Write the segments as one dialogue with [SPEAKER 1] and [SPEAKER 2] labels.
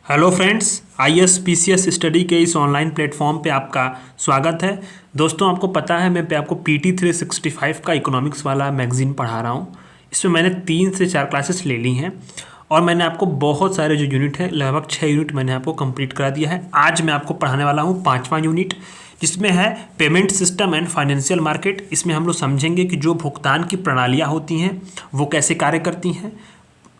[SPEAKER 1] Hello friends, IAS PCS study के इस online platform पे आपका स्वागत है। दोस्तों, आपको पता है मैं आपको पीटी 365 का इकोनॉमिक्स वाला मैगजीन पढ़ा रहा हूँ। इसमें मैंने 3 से 4 क्लासेस ले ली हैं और मैंने आपको बहुत सारे जो यूनिट है, लगभग 6 यूनिट मैंने आपको कंप्लीट करा दिया है। आज मैं आपको पढ़ाने वाला हूँ 5वां यूनिट, जिसमें है payment system and financial market. इसमें हम लोग समझेंगे कि जो भुगतान की प्रणालियाँ होती हैं वो कैसे कार्य करती हैं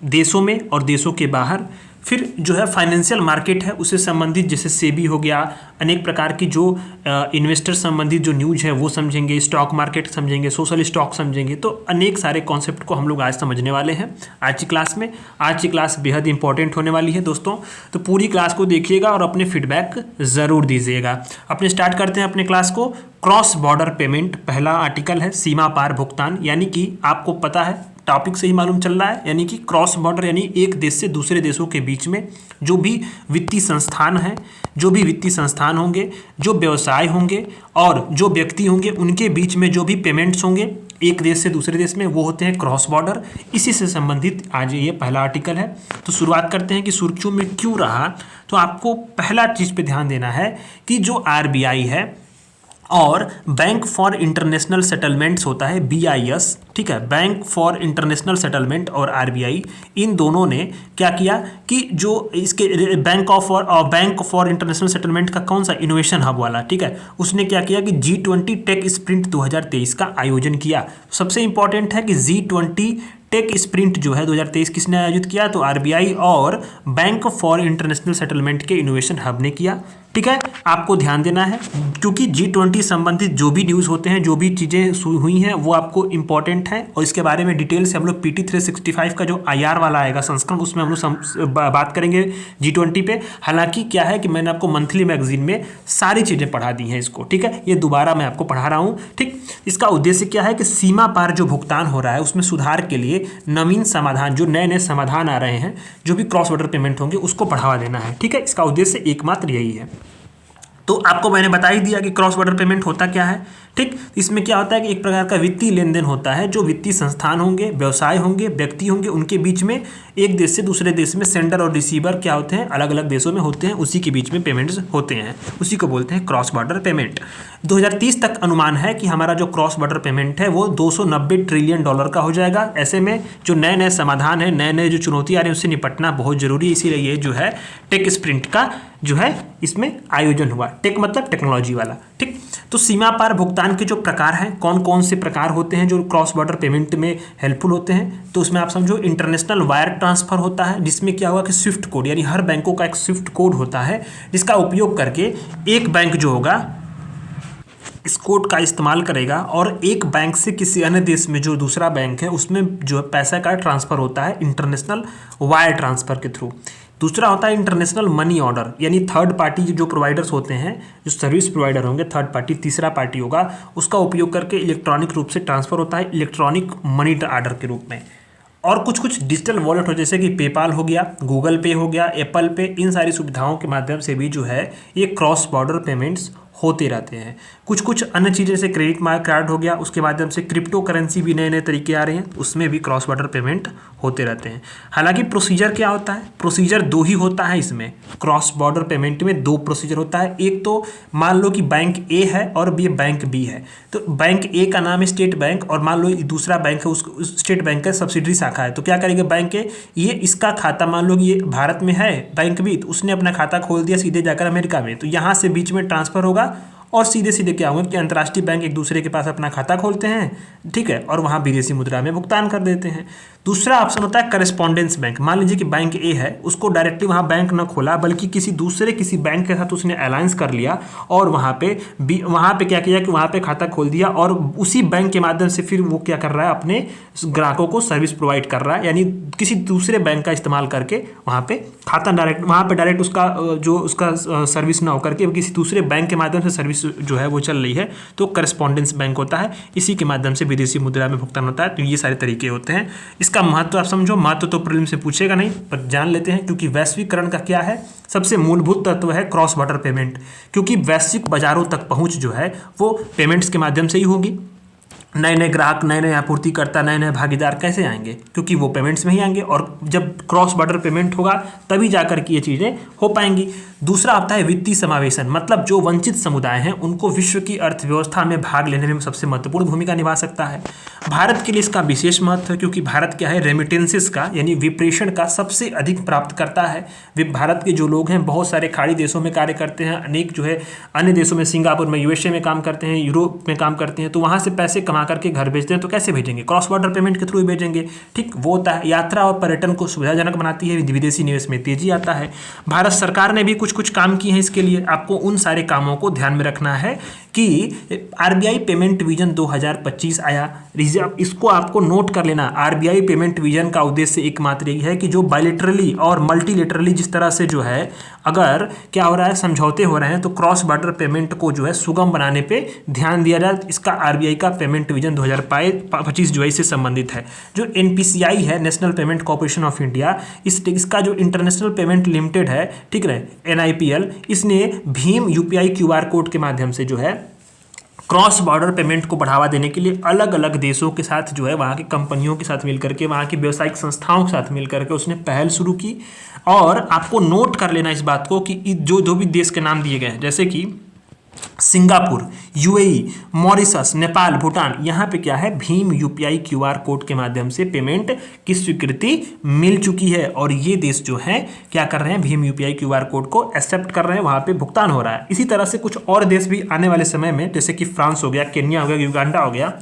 [SPEAKER 1] देशों में और देशों के बाहर। फिर जो है फाइनेंशियल मार्केट है, उससे संबंधित जैसे सेबी हो गया, अनेक प्रकार की जो इन्वेस्टर संबंधित जो न्यूज है वो समझेंगे, स्टॉक मार्केट समझेंगे, सोशल स्टॉक समझेंगे। तो अनेक सारे कॉन्सेप्ट को हम लोग आज समझने वाले हैं आज की क्लास में। आज की क्लास बेहद इंपॉर्टेंट होने वाली है दोस्तों, तो पूरी क्लास को देखिएगा और अपने फीडबैक ज़रूर दीजिएगा। अपने स्टार्ट करते हैं अपने क्लास को। क्रॉस बॉर्डर पेमेंट, पहला आर्टिकल है सीमा पार भुगतान, यानी कि आपको पता है टॉपिक से ही मालूम चल रहा है, यानी कि क्रॉस बॉर्डर यानी एक देश से दूसरे देशों के बीच में जो भी वित्तीय संस्थान हैं, जो भी वित्तीय संस्थान होंगे, जो व्यवसाय होंगे और जो व्यक्ति होंगे, उनके बीच में जो भी पेमेंट्स होंगे एक देश से दूसरे देश में, वो होते हैं क्रॉस बॉर्डर। इसी से संबंधित आज ये पहला आर्टिकल है। तो शुरुआत करते हैं कि सुर्खियों में क्यों रहा। तो आपको पहला चीज़ पे ध्यान देना है कि जो आरबीआई है और बैंक फॉर इंटरनेशनल सेटलमेंट्स होता है BIS, ठीक है, बैंक फॉर इंटरनेशनल सेटलमेंट और आरबीआई, इन दोनों ने क्या किया कि जो इसके बैंक फॉर इंटरनेशनल सेटलमेंट का कौन सा इनोवेशन हब वाला, ठीक है, उसने क्या किया कि G20 टेक स्प्रिंट 2023 का आयोजन किया। सबसे इंपॉर्टेंट है कि G20 टेक स्प्रिंट जो है 2023 किसने आयोजित किया, तो आरबीआई और बैंक फॉर इंटरनेशनल सेटलमेंट के इनोवेशन हब ने किया। ठीक है, आपको ध्यान देना है क्योंकि G20 संबंधित जो भी न्यूज़ होते हैं, जो भी चीज़ें हुई हैं, वो आपको इंपॉर्टेंट हैं और इसके बारे में डिटेल से हम लोग PT 365 का जो IR वाला आएगा संस्करण, उसमें हम लोग बात करेंगे G20 पे। हालांकि क्या है कि मैंने आपको मंथली मैगजीन में सारी चीज़ें पढ़ा दी हैं इसको, ठीक है, ये दोबारा मैं आपको पढ़ा रहा हूँ। ठीक, इसका उद्देश्य क्या है कि सीमा पार जो भुगतान हो रहा है उसमें सुधार के लिए नवीन समाधान, जो नए नए समाधान आ रहे हैं, जो भी क्रॉस बॉर्डर पेमेंट होंगे उसको बढ़ावा देना है। ठीक है, इसका उद्देश्य एकमात्र यही है। तो आपको मैंने बता ही दिया कि क्रॉस बॉर्डर पेमेंट होता क्या है। ठीक, इसमें क्या होता है कि एक प्रकार का वित्तीय लेन देन होता है, जो वित्तीय संस्थान होंगे, व्यवसाय होंगे, व्यक्ति होंगे, उनके बीच में एक देश से दूसरे देश में सेंडर और रिसीवर क्या होते हैं, अलग अलग देशों में होते हैं, उसी के बीच में पेमेंट्स होते हैं, उसी को बोलते हैं क्रॉस बॉर्डर पेमेंट। 2030 तक अनुमान है कि हमारा जो क्रॉस बॉर्डर पेमेंट है वो $290 ट्रिलियन का हो जाएगा। ऐसे में जो नए नए समाधान है, नए नए जो चुनौती आ रही है, उससे निपटना बहुत जरूरी है। इसीलिए ये जो है टेक स्प्रिंट का जो है इसमें आयोजन हुआ। टेक मतलब टेक्नोलॉजी वाला। ठीक, तो सीमा पार भुगतान के जो प्रकार हैं, कौन कौन से प्रकार होते हैं जो क्रॉस बॉर्डर पेमेंट में हेल्पफुल होते हैं, तो उसमें आप समझो इंटरनेशनल वायर ट्रांसफर होता है, जिसमें क्या हुआ कि स्विफ्ट कोड, यानी हर बैंकों का एक स्विफ्ट कोड होता है, जिसका उपयोग करके एक बैंक जो होगा इस कोड का इस्तेमाल करेगा और एक बैंक से किसी अन्य देश में जो दूसरा बैंक है उसमें जो पैसा का ट्रांसफ़र होता है इंटरनेशनल वायर ट्रांसफ़र के थ्रू। दूसरा होता है इंटरनेशनल मनी ऑर्डर, यानी थर्ड पार्टी जो प्रोवाइडर्स होते हैं, जो सर्विस प्रोवाइडर होंगे, थर्ड पार्टी तीसरा पार्टी होगा, उसका उपयोग करके इलेक्ट्रॉनिक रूप से ट्रांसफ़र होता है इलेक्ट्रॉनिक मनी ऑर्डर के रूप में। और कुछ कुछ डिजिटल वॉलेट हो, जैसे कि पेपाल हो गया, गूगल पे हो गया, एप्पल पे, इन सारी सुविधाओं के माध्यम से भी जो है ये क्रॉस बॉर्डर पेमेंट्स होते रहते हैं। कुछ कुछ अन्य चीज़ें जैसे क्रेडिट कार्ड हो गया, उसके माध्यम से क्रिप्टो करेंसी भी नए नए तरीके आ रहे हैं, उसमें भी क्रॉस बॉर्डर पेमेंट होते रहते हैं। हालांकि प्रोसीजर क्या होता है, प्रोसीजर 2 ही होता है इसमें, क्रॉस बॉर्डर पेमेंट में 2 प्रोसीजर होता है। एक तो मान लो कि बैंक A है और ये बैंक B है, तो बैंक A का नाम है स्टेट बैंक और मान लो दूसरा बैंक है, उस स्टेट बैंक का सब्सिडरी शाखा है, तो क्या करेंगे बैंक A, ये इसका खाता मान लो कि ये भारत में है बैंक B, तो उसने अपना खाता खोल दिया सीधे जाकर अमेरिका में, तो यहाँ से बीच में ट्रांसफ़र होगा और सीधे सीधे क्या होगा कि अंतर्राष्ट्रीय बैंक एक दूसरे के पास अपना खाता खोलते हैं, ठीक है, और वहाँ विदेशी मुद्रा में भुगतान कर देते हैं। दूसरा ऑप्शन होता है करेस्पॉन्डेंस बैंक। मान लीजिए कि बैंक A है, उसको डायरेक्टली वहाँ बैंक न खोला, बल्कि किसी बैंक के साथ उसने अलायंस कर लिया और वहाँ पे क्या किया कि वहाँ पे खाता खोल दिया और उसी बैंक के माध्यम से फिर वो क्या कर रहा है, अपने ग्राहकों को सर्विस प्रोवाइड कर रहा है, यानी किसी दूसरे बैंक का इस्तेमाल करके वहाँ पे खाता डायरेक्ट उसका सर्विस ना होकर के किसी दूसरे बैंक के माध्यम से सर्विस जो है वो चल रही है, तो करेस्पॉन्डेंस बैंक होता है। इसी के माध्यम से विदेशी मुद्रा में भुगतान होता है। तो ये सारे तरीके होते हैं। इसका महत्व आप समझो, महत्व तो प्रीलिम से पूछेगा नहीं, पर जान लेते हैं, क्योंकि वैश्वीकरण का क्या है, सबसे मूलभूत तत्व है क्रॉस बॉर्डर पेमेंट, क्योंकि वैश्विक बाजारों तक पहुंच जो है वो पेमेंट्स के माध्यम से ही होगी। नए नए ग्राहक, नए नए आपूर्तिकर्ता, नए नए भागीदार कैसे आएंगे? क्योंकि वो पेमेंट्स में ही आएंगे, और जब क्रॉस बॉर्डर पेमेंट होगा तभी जाकर के ये चीज़ें हो पाएंगी। दूसरा आता है वित्तीय समावेशन, मतलब जो वंचित समुदाय हैं उनको विश्व की अर्थव्यवस्था में भाग लेने में सबसे महत्वपूर्ण भूमिका निभा सकता है। भारत के लिए इसका विशेष महत्व है, क्योंकि भारत क्या है, रेमिटेंसेस का यानी विप्रेषण का सबसे अधिक प्राप्त करता है। भारत के जो लोग हैं बहुत सारे खाड़ी देशों में कार्य करते हैं, अनेक जो है अन्य देशों में, सिंगापुर में, यूएसए में काम करते हैं, यूरोप में काम करते हैं, तो वहाँ से पैसे कमा करके घर भेजते हैं। तो कैसे भेजेंगे? क्रॉस बॉर्डर पेमेंट के थ्रू ही भेजेंगे। ठीक, वो होता है। यात्रा और पर्यटन को सुविधाजनक बनाती है, विदेशी निवेश में तेजी आता है। भारत सरकार ने भी कुछ कुछ काम किए हैं इसके लिए, आपको उन सारे कामों को ध्यान में रखना है कि आरबीआई पेमेंट विजन 2025 आया, रिजर्व, इसको आपको नोट कर लेना। आरबीआई पेमेंट विजन का उद्देश्य एकमात्र यही है कि जो बायलैटरली और मल्टीलैटरली जिस तरह से जो है अगर क्या हो रहा है, समझौते हो रहे हैं, तो क्रॉस बॉर्डर पेमेंट को जो है सुगम बनाने पे ध्यान दिया जाए। इसका आरबीआई का पेमेंट विजन 2025 जो है इससे संबंधित है। जो एनपीसीआई है, national payment corporation of India, इसका जो इंटरनेशनल पेमेंट लिमिटेड है, ठीक है, एनआईपीएल, इसने भीम यूपीआई क्यूआर कोड के माध्यम से जो है क्रॉस बॉर्डर पेमेंट को बढ़ावा देने के लिए अलग अलग देशों के साथ जो है, वहाँ की कंपनियों के साथ मिलकर के, वहाँ की व्यावसायिक संस्थाओं के साथ मिलकर के उसने पहल शुरू की। और आपको नोट कर लेना इस बात को कि जो जो भी देश के नाम दिए गए हैं, जैसे कि Singapore, UAE, Mauritius, Nepal, Bhutan, यहाँ पे क्या है, भीम यूपीआई क्यूआर कोड के माध्यम से पेमेंट की स्वीकृति मिल चुकी है। और ये देश जो है क्या कर रहे हैं, भीम यूपीआई क्यूआर कोड को एक्सेप्ट कर रहे हैं, वहाँ पे भुगतान हो रहा है। इसी तरह से कुछ और देश भी आने वाले समय में, जैसे कि फ्रांस हो गया, केन्या हो गया, युगांडा हो गया,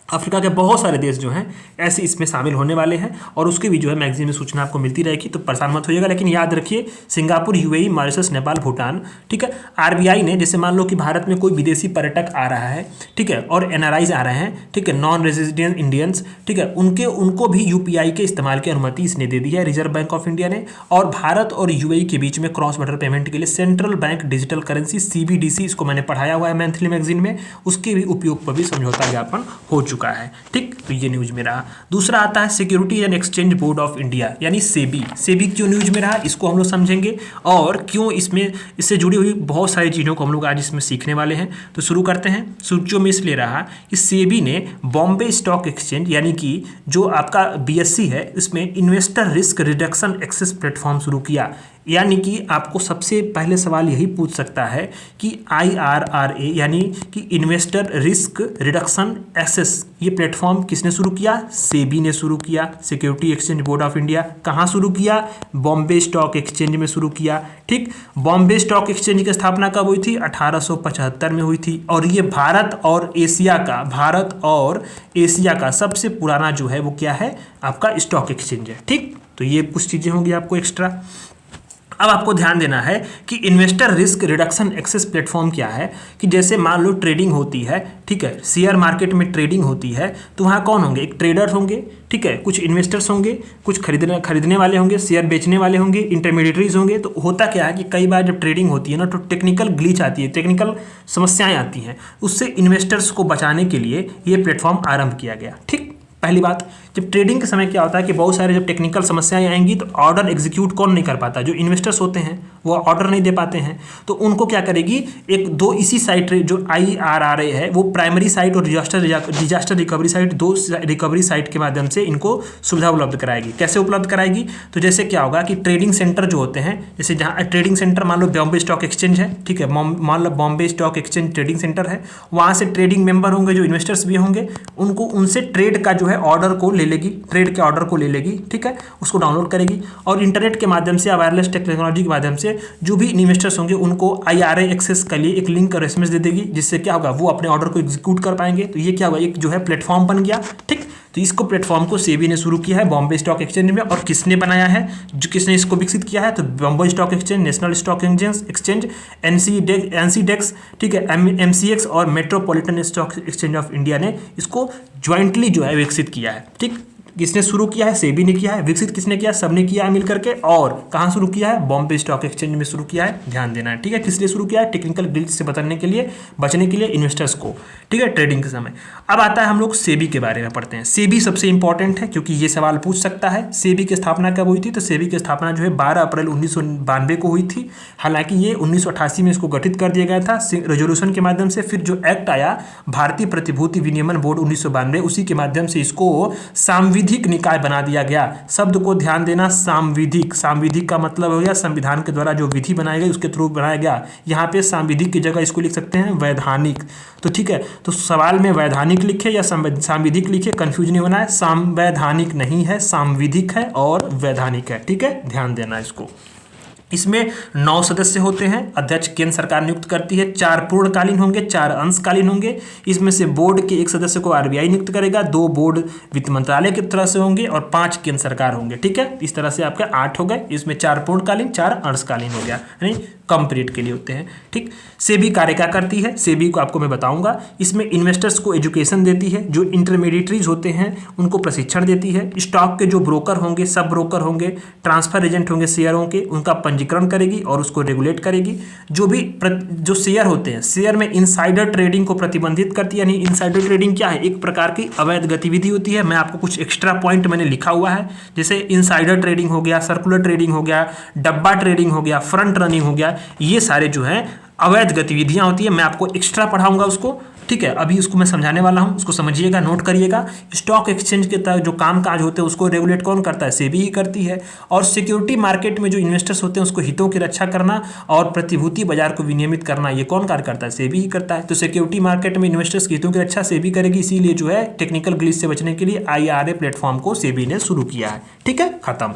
[SPEAKER 1] अफ्रीका के बहुत सारे देश जो हैं ऐसे इसमें शामिल होने वाले हैं, और उसकी भी जो है मैगजीन में सूचना आपको मिलती रहेगी, तो परेशान मत होइएगा। लेकिन याद रखिए, Singapore, UAE, Mauritius, Nepal, Bhutan, ठीक है, आरबीआई ने, जैसे मान लो कि भारत में कोई विदेशी पर्यटक आ रहा है, ठीक है, और एनआरआईज आ रहे हैं, ठीक है, नॉन रेजिडेंट इंडियंस, ठीक है, उनको भी यूपीआई के इस्तेमाल की अनुमति इसने दे दी है, रिजर्व बैंक ऑफ इंडिया ने। और भारत और यूएई के बीच में क्रॉस बॉर्डर पेमेंट के लिए central bank digital currency CBDC, इसको मैंने पढ़ाया हुआ है मंथली मैगजीन में, उसके भी उपयोग पर भी समझौता ज्ञापन हो चुका है। ठीक, तो ये न्यूज में रहा। दूसरा आता है security and exchange board of India, यानी सेबी। सेबी क्यों न्यूज में रहा, इसको हम लोग समझेंगे, और क्यों इसमें, इससे जुड़ी हुई बहुत सारी चीज़ों को हम लोग आज इसमें सीखने वाले हैं। तो शुरू करते हैं। सूचियों में इसलिए रहा कि सेबी ने बॉम्बे स्टॉक एक्सचेंज, यानी कि जो आपका बीएससी है, इसमें investor risk reduction access platform शुरू किया। यानी कि आपको सबसे पहले सवाल यही पूछ सकता है कि IRRA यानी कि इन्वेस्टर रिस्क रिडक्शन एक्सेस, ये प्लेटफॉर्म किसने शुरू किया? सेबी ने शुरू किया, security exchange board of India. कहाँ शुरू किया? बॉम्बे स्टॉक एक्सचेंज में शुरू किया। ठीक, बॉम्बे स्टॉक एक्सचेंज की स्थापना कब हुई थी? 1875 में हुई थी। और ये भारत और एशिया का सबसे पुराना जो है वो क्या है, आपका स्टॉक एक्सचेंज है। ठीक, तो ये कुछ चीज़ें होंगी आपको एक्स्ट्रा। अब आपको ध्यान देना है कि investor risk reduction access platform क्या है, कि जैसे मान लो ट्रेडिंग होती है, ठीक है, शेयर मार्केट में ट्रेडिंग होती है, तो वहाँ कौन होंगे? एक ट्रेडर्स होंगे, ठीक है, कुछ इन्वेस्टर्स होंगे, कुछ खरीदने वाले होंगे, शेयर बेचने वाले होंगे, इंटरमीडिएटरीज होंगे। तो होता क्या है कि कई बार जब ट्रेडिंग होती है ना, तो टेक्निकल ग्लिच आती है, टेक्निकल समस्याएं आती हैं, उससे इन्वेस्टर्स को बचाने के लिए ये प्लेटफॉर्म आरंभ किया गया। ठीक, पहली बात, जब ट्रेडिंग के समय क्या होता है कि बहुत सारे जब टेक्निकल समस्याएं आएंगी तो ऑर्डर एग्जीक्यूट कौन नहीं कर पाता? जो इन्वेस्टर्स होते हैं वो ऑर्डर नहीं दे पाते हैं, तो उनको क्या करेगी, एक दो इसी साइट जो IRRA है वो प्राइमरी साइट और डिजास्टर रिकवरी साइट, दो रिकवरी साइट के माध्यम से इनको सुविधा उपलब्ध कराएगी। कैसे उपलब्ध कराएगी? तो जैसे क्या होगा कि ट्रेडिंग सेंटर जो होते हैं, जैसे जहाँ ट्रेडिंग सेंटर मान लो बॉम्बे स्टॉक एक्सचेंज है, ठीक है, मान लो Bombay stock exchange trading centre है, वहाँ से ट्रेडिंग मेंबर होंगे जो इन्वेस्टर्स भी होंगे, उनको उनसे ट्रेड का जो है ऑर्डर को ले लेगी, ट्रेड के ऑर्डर को ले लेगी, ठीक है, उसको डाउनलोड करेगी, और इंटरनेट के माध्यम से या वायरलेस टेक्नोलॉजी के माध्यम से जो भी इन्वेस्टर्स होंगे उनको IRA एक्सेस के लिए एक लिंक और SMS दे देगी, जिससे क्या होगा, वो अपने ऑर्डर को एग्जीक्यूट कर पाएंगे। तो ये क्या होगा, एक जो है प्लेटफॉर्म बन गया। ठीक, तो इसको प्लेटफॉर्म को सेबी ने शुरू किया है बॉम्बे स्टॉक एक्सचेंज में। और किसने बनाया है, जो किसने इसको विकसित किया है? तो Bombay stock exchange, national stock exchange, NCDEX, ठीक है, MCX और metropolitan stock exchange of India ने इसको ज्वाइंटली जो है विकसित किया है। ठीक, किसने शुरू किया है? सेबी ने किया है। विकसित किसने किया? सबने किया है मिलकर के। और कहाँ शुरू किया है? बॉम्बे स्टॉक एक्सचेंज में शुरू किया है, ध्यान देना है, ठीक है। किस लिए शुरू किया है? टेक्निकल ग्लिच से बचने के लिए इन्वेस्टर्स को, ठीक है, ट्रेडिंग के समय। अब आता है हम लोग सेबी के बारे में पढ़ते हैं। सेबी सबसे इंपॉर्टेंट है क्योंकि ये सवाल पूछ सकता है। सेबी की स्थापना कब हुई थी? तो सेबी की स्थापना जो है 12 अप्रैल 1992 को हुई थी। हालांकि ये 1988 में इसको गठित कर दिया गया था रेजोल्यूशन के माध्यम से। फिर जो एक्ट आया भारतीय प्रतिभूति विनियमन बोर्ड 1992, उसी के माध्यम से इसको सांविधिक निकाय बना दिया गया। शब्द को ध्यान देना, सांविधिक। सांविधिक का मतलब हो गया संविधान के द्वारा जो विधि बनाई गई उसके थ्रू बनाया गया। यहाँ पे सांविधिक की जगह इसको लिख सकते हैं वैधानिक। तो ठीक है, तो सवाल में वैधानिक लिखे या सांविधिक लिखे, कंफ्यूज नहीं होना है। संवैधानिक नहीं है, सांविधिक है और वैधानिक है, ठीक है, ध्यान देना इसको। इसमें 9 सदस्य होते हैं। अध्यक्ष केंद्र सरकार नियुक्त करती है। 4 पूर्णकालीन होंगे, 4 अंशकालीन होंगे। इसमें से बोर्ड के 1 सदस्य को आरबीआई नियुक्त करेगा, 2 बोर्ड वित्त मंत्रालय की तरफ से होंगे और 5 केंद्र सरकार होंगे, ठीक है। इस तरह से आपके 8 हो गए। इसमें 4 पूर्णकालीन, 4 अंशकालीन हो गया, यानी कम पीरियड के लिए होते हैं, ठीक। सेबी कार्य क्या करती है? सेबी को आपको मैं बताऊंगा। इसमें इन्वेस्टर्स को एजुकेशन देती है, जो इंटरमीडिएटरीज होते हैं उनको प्रशिक्षण देती है। स्टॉक के जो ब्रोकर होंगे, सब ब्रोकर होंगे, ट्रांसफर एजेंट होंगे शेयरों के, उनका पंजीकरण करेगी और उसको रेगुलेट करेगी। जो शेयर होते हैं, शेयर में इनसाइडर ट्रेडिंग को प्रतिबंधित करती है। यानी इनसाइडर ट्रेडिंग क्या है? एक प्रकार की अवैध गतिविधि होती है। मैं आपको कुछ एक्स्ट्रा पॉइंट मैंने लिखा हुआ है, जैसे इनसाइडर ट्रेडिंग हो गया, सर्कुलर ट्रेडिंग हो गया, डब्बा ट्रेडिंग हो गया, फ्रंट रनिंग हो गया, ये सारे जो हैं अवैध गतिविधियां होती है। मैं आपको एक्स्ट्रा पढ़ाऊंगा उसको, ठीक है। अभी उसको मैं समझाने वाला हूं, उसको समझिएगा, नोट करिएगा। स्टॉक एक्सचेंज के तहत जो काम काज होते हैं उसको रेगुलेट कौन करता है? सेबी ही करती है। और सिक्योरिटी मार्केट में जो इन्वेस्टर्स होते हैं उसको हितों की रक्षा करना और प्रतिभूति बाजार को विनियमित करना, ये कौन कार्य करता है? सेबी ही करता है। तो सिक्योरिटी मार्केट में इन्वेस्टर्स के हितों की रक्षा सेबी करेगी। इसीलिए जो है टेक्निकल ग्लिच से बचने के लिए IRA प्लेटफॉर्म को सेबी ने शुरू किया है, ठीक है, खत्म।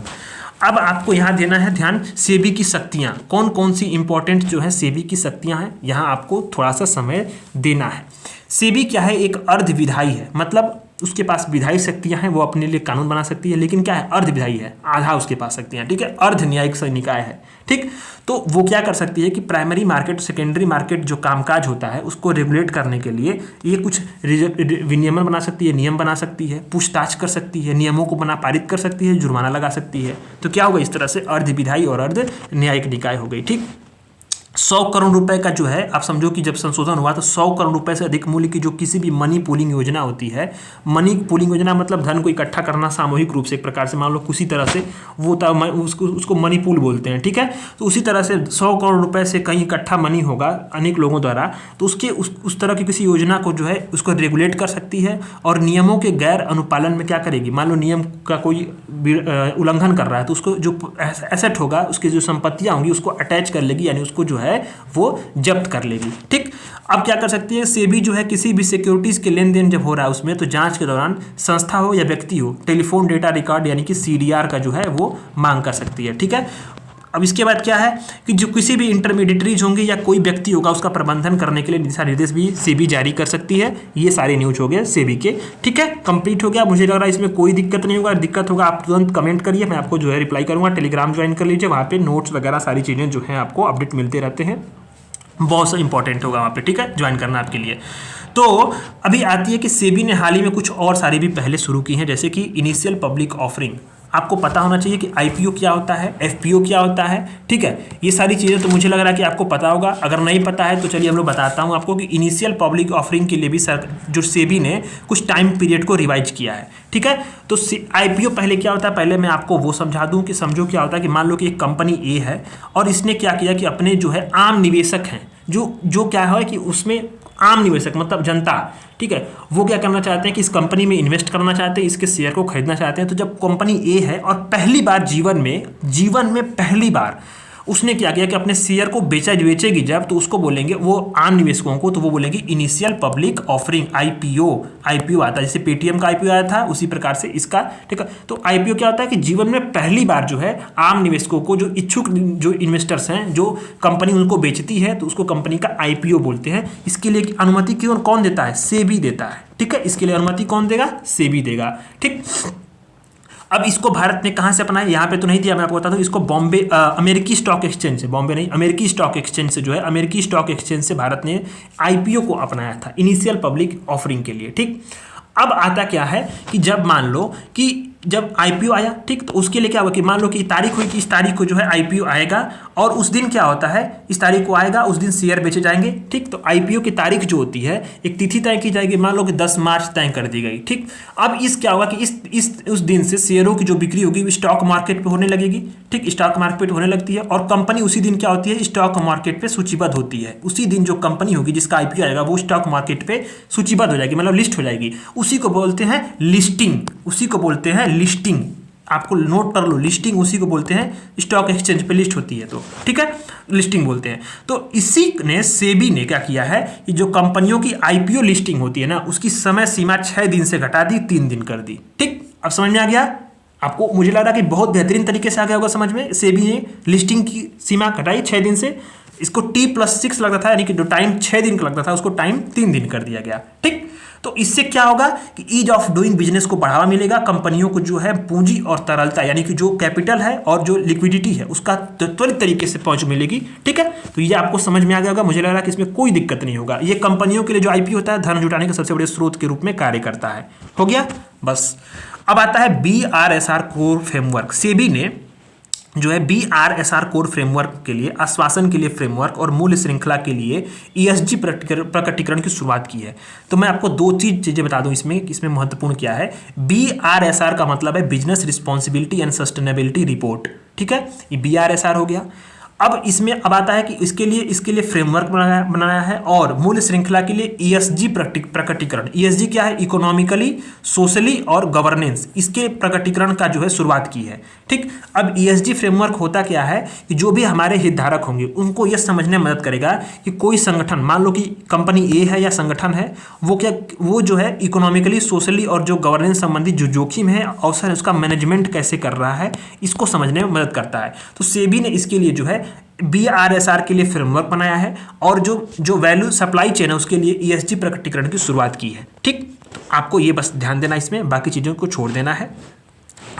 [SPEAKER 1] अब आपको यहाँ देना है ध्यान, सेबी की शक्तियाँ कौन कौन सी इंपॉर्टेंट जो है सेबी की शक्तियाँ हैं, यहाँ आपको थोड़ा सा समय देना है। सेबी क्या है? एक अर्धविधायी है, मतलब उसके पास विधायी शक्तियां हैं, वो अपने लिए कानून बना सकती है, लेकिन क्या है? अर्धविधायी है, आधा उसके पास शक्तियां, ठीक है, अर्ध न्यायिक निकाय है, ठीक। तो वो क्या कर सकती है कि प्राइमरी मार्केट, सेकेंडरी मार्केट जो कामकाज होता है उसको रेगुलेट करने के लिए ये कुछ विनियमन बना सकती है, नियम बना सकती है, पूछताछ कर सकती है, नियमों को पारित कर सकती है, जुर्माना लगा सकती है। तो क्या होगा? इस तरह से अर्धविधायी और अर्ध न्यायिक निकाय हो गई, ठीक। 100 करोड़ रुपए का जो है, आप समझो कि जब संशोधन हुआ तो 100 करोड़ रुपए से अधिक मूल्य की जो किसी भी मनी पूलिंग योजना होती है, मनी पूलिंग योजना मतलब धन को इकट्ठा करना सामूहिक रूप से, एक प्रकार से मान लो उसी तरह से वो उसको मनी पूल बोलते हैं, ठीक है। तो उसी तरह से 100 करोड़ रुपए से कहीं इकट्ठा मनी होगा अनेक लोगों द्वारा, तो उसके उस तरह की किसी योजना को जो है उसको रेगुलेट कर सकती है और नियमों के गैर अनुपालन में क्या करेगी? मान लो नियम का कोई उल्लंघन कर रहा है तो उसको जो एसेट होगा, उसकी जो संपत्तियां होंगी उसको अटैच कर लेगी, यानी उसको जो है वो जब्त कर लेगी, ठीक। अब क्या कर सकती है? सेबी जो है किसी भी सिक्योरिटीज के लेन देन जब हो रहा है उसमें, तो जांच के दौरान संस्था हो या व्यक्ति हो, टेलीफोन डेटा रिकॉर्ड यानी कि CDR का जो है वो मांग कर सकती है, ठीक है। अब इसके बाद क्या है कि जो किसी भी इंटरमीडिएटरीज होंगे या कोई व्यक्ति होगा उसका प्रबंधन करने के लिए दिशा निर्देश भी सेबी जारी कर सकती है। ये सारे न्यूज हो गए सेबी के, ठीक है, कंप्लीट हो गया। मुझे लग रहा है इसमें कोई दिक्कत नहीं होगा, दिक्कत होगा आप तुरंत कमेंट करिए, मैं आपको जो है रिप्लाई करूंगा। टेलीग्राम ज्वाइन कर लीजिए, वहाँ पे नोट्स वगैरह सारी चीज़ें जो हैं आपको अपडेट मिलते रहते हैं, बहुत सा इंपॉर्टेंट होगा वहाँ पे, ठीक है, ज्वाइन करना आपके लिए। तो अभी आती है कि सेबी ने हाल ही में कुछ और सारी भी पहले शुरू की हैं, जैसे कि इनिशियल पब्लिक ऑफरिंग। आपको पता होना चाहिए कि IPO क्या होता है, FPO क्या होता है, ठीक है। ये सारी चीज़ें तो मुझे लग रहा है कि आपको पता होगा। अगर नहीं पता है तो चलिए हम लोग बताता हूँ आपको कि इनिशियल पब्लिक ऑफरिंग के लिए भी जो सेबी ने कुछ टाइम पीरियड को रिवाइज किया है, ठीक है। तो IPO पहले क्या होता है, पहले मैं आपको वो समझा दूँ कि समझो क्या होता है कि मान लो कि एक कंपनी A है और इसने क्या किया कि अपने जो है आम निवेशक हैं, जो क्या है कि उसमें आम निवेशक मतलब जनता, ठीक है, वो क्या करना चाहते हैं कि इस कंपनी में इन्वेस्ट करना चाहते हैं, इसके शेयर को खरीदना चाहते हैं। तो जब कंपनी A है और पहली बार जीवन में पहली बार उसने क्या किया कि अपने शेयर को बेचेगी जब, तो उसको बोलेंगे वो आम निवेशकों को, तो वो बोलेंगे इनिशियल पब्लिक ऑफरिंग, IPO आता है। जैसे पेटीएम का IPO आया था उसी प्रकार से इसका, ठीक है। तो IPO क्या होता है कि जीवन में पहली बार जो है आम निवेशकों को, जो इच्छुक जो इन्वेस्टर्स हैं, जो कंपनी उनको बेचती है तो उसको कंपनी का IPO बोलते हैं। इसके लिए अनुमति कौन देता है? सेबी देता है, ठीक है। इसके लिए अनुमति कौन देगा? सेबी देगा, ठीक। अब इसको भारत ने कहाँ से अपनाया? यहाँ पे तो नहीं दिया, मैं आपको बता दूँ। इसको बॉम्बे अमेरिकी स्टॉक एक्सचेंज से, बॉम्बे नहीं अमेरिकी स्टॉक एक्सचेंज से जो है, अमेरिकी स्टॉक एक्सचेंज से भारत ने IPO को अपनाया था इनिशियल पब्लिक ऑफरिंग के लिए, ठीक। अब आता क्या है कि जब मान लो कि जब आईपीओ आया, ठीक, तो उसके लिए क्या हुआ कि मान लो कि तारीख हुई कि इस तारीख को जो है आईपीओ आएगा और उस दिन क्या होता है, इस तारीख को आएगा, उस दिन शेयर बेचे जाएंगे, ठीक। तो आईपीओ की तारीख जो होती है एक तिथि तय की जाएगी, मान लो कि 10 मार्च तय कर दी गई, ठीक। अब इस क्या होगा कि इस उस दिन से शेयरों की जो बिक्री होगी वो स्टॉक मार्केट पे होने लगेगी, ठीक, स्टॉक मार्केट होने लगती है और कंपनी उसी दिन क्या होती है, स्टॉक मार्केट पे सूचीबद्ध होती है। उसी दिन जो कंपनी होगी जिसका आईपीओ आएगा वो स्टॉक मार्केट पे सूचीबद्ध हो जाएगी, मतलब लिस्ट हो जाएगी। उसी को बोलते हैं लिस्टिंग, उसी को बोलते हैं लिस्टिंग। आपको नोट कर लो, लिस्टिंग उसी को बोलते हैं, स्टॉक एक्सचेंज पे लिस्ट होती है तो, ठीक है, लिस्टिंग बोलते हैं। तो इसी ने सेबी ने क्या किया है कि जो कंपनियों की आईपीओ लिस्टिंग होती है ना, उसकी समय सीमा 6 दिन से घटा दी, 3 दिन कर दी, ठीक। अब समझ में आ गया आपको? मुझे लग रहा कि बहुत बेहतरीन तरीके से आ गया होगा समझ में। सेबी ने लिस्टिंग की सीमा घटाई 6 दिन से, इसको T+6 लगता था, यानी कि जो टाइम 6 दिन का लगता था उसको टाइम 3 दिन कर दिया गया, ठीक। तो इससे क्या होगा कि ईज ऑफ डूइंग बिजनेस को बढ़ावा मिलेगा, कंपनियों को जो है पूंजी और तरलता यानी कि जो कैपिटल है और जो लिक्विडिटी है उसका त्वरित तरीके से पहुंच मिलेगी, ठीक है। तो ये आपको समझ में आ गया होगा, मुझे लग रहा है कि इसमें कोई दिक्कत नहीं होगा। ये कंपनियों के लिए जो आईपीओ होता है धन जुटाने के सबसे बड़े स्रोत के रूप में कार्य करता है। हो गया बस। अब आता है BRSR कोर फ्रेमवर्क। सेबी ने जो है BRSR कोर फ्रेमवर्क के लिए, आश्वासन के लिए फ्रेमवर्क और मूल्य श्रृंखला के लिए ESG प्रकटीकरण की शुरुआत की है। तो मैं आपको दो चीजें बता दूं इसमें महत्वपूर्ण क्या है। BRSR का मतलब है business responsibility and sustainability report, ठीक है, ये BRSR हो गया। अब इसमें अब आता है कि इसके लिए फ्रेमवर्क बनाया है और मूल्य श्रृंखला के लिए ESG प्रकटीकरण। ESG क्या है? इकोनॉमिकली, सोशली और गवर्नेंस, इसके प्रकटीकरण का जो है शुरुआत की है, ठीक। अब ESG फ्रेमवर्क होता क्या है कि जो भी हमारे हितधारक होंगे उनको यह समझने में मदद करेगा कि कोई संगठन, मान लो कि कंपनी ए है या संगठन है, वो जो है इकोनॉमिकली, सोशली और जो गवर्नेंस संबंधी जो जोखिम है, अवसर है, उसका मैनेजमेंट कैसे कर रहा है, इसको समझने में मदद करता है। तो सेबी ने इसके लिए जो है BRSR के लिए फ्रेमवर्क बनाया है और जो वैल्यू सप्लाई चेन है उसके लिए ESG प्रकटीकरण की शुरुआत की है, ठीक। तो आपको ये बस ध्यान देना, इसमें बाकी चीज़ों को छोड़ देना है।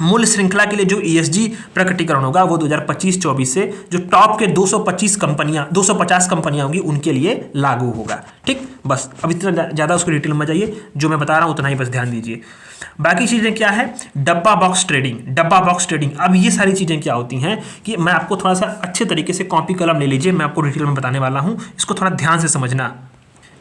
[SPEAKER 1] मूल्य श्रृंखला के लिए जो ESG प्रकटीकरण होगा वो 2025-24 से जो टॉप के 250 कंपनियां होंगी उनके लिए लागू होगा, ठीक। बस अब इतना ज़्यादा उसको डिटेल में जाइए, जो मैं बता रहा हूँ उतना ही बस ध्यान दीजिए। बाकी चीज़ें क्या है? डब्बा बॉक्स ट्रेडिंग। अब ये सारी चीज़ें क्या होती हैं कि मैं आपको थोड़ा सा अच्छे तरीके से कॉपी कलम ले लीजिए, मैं आपको डिटेल में बताने वाला हूँ, इसको थोड़ा ध्यान से समझना।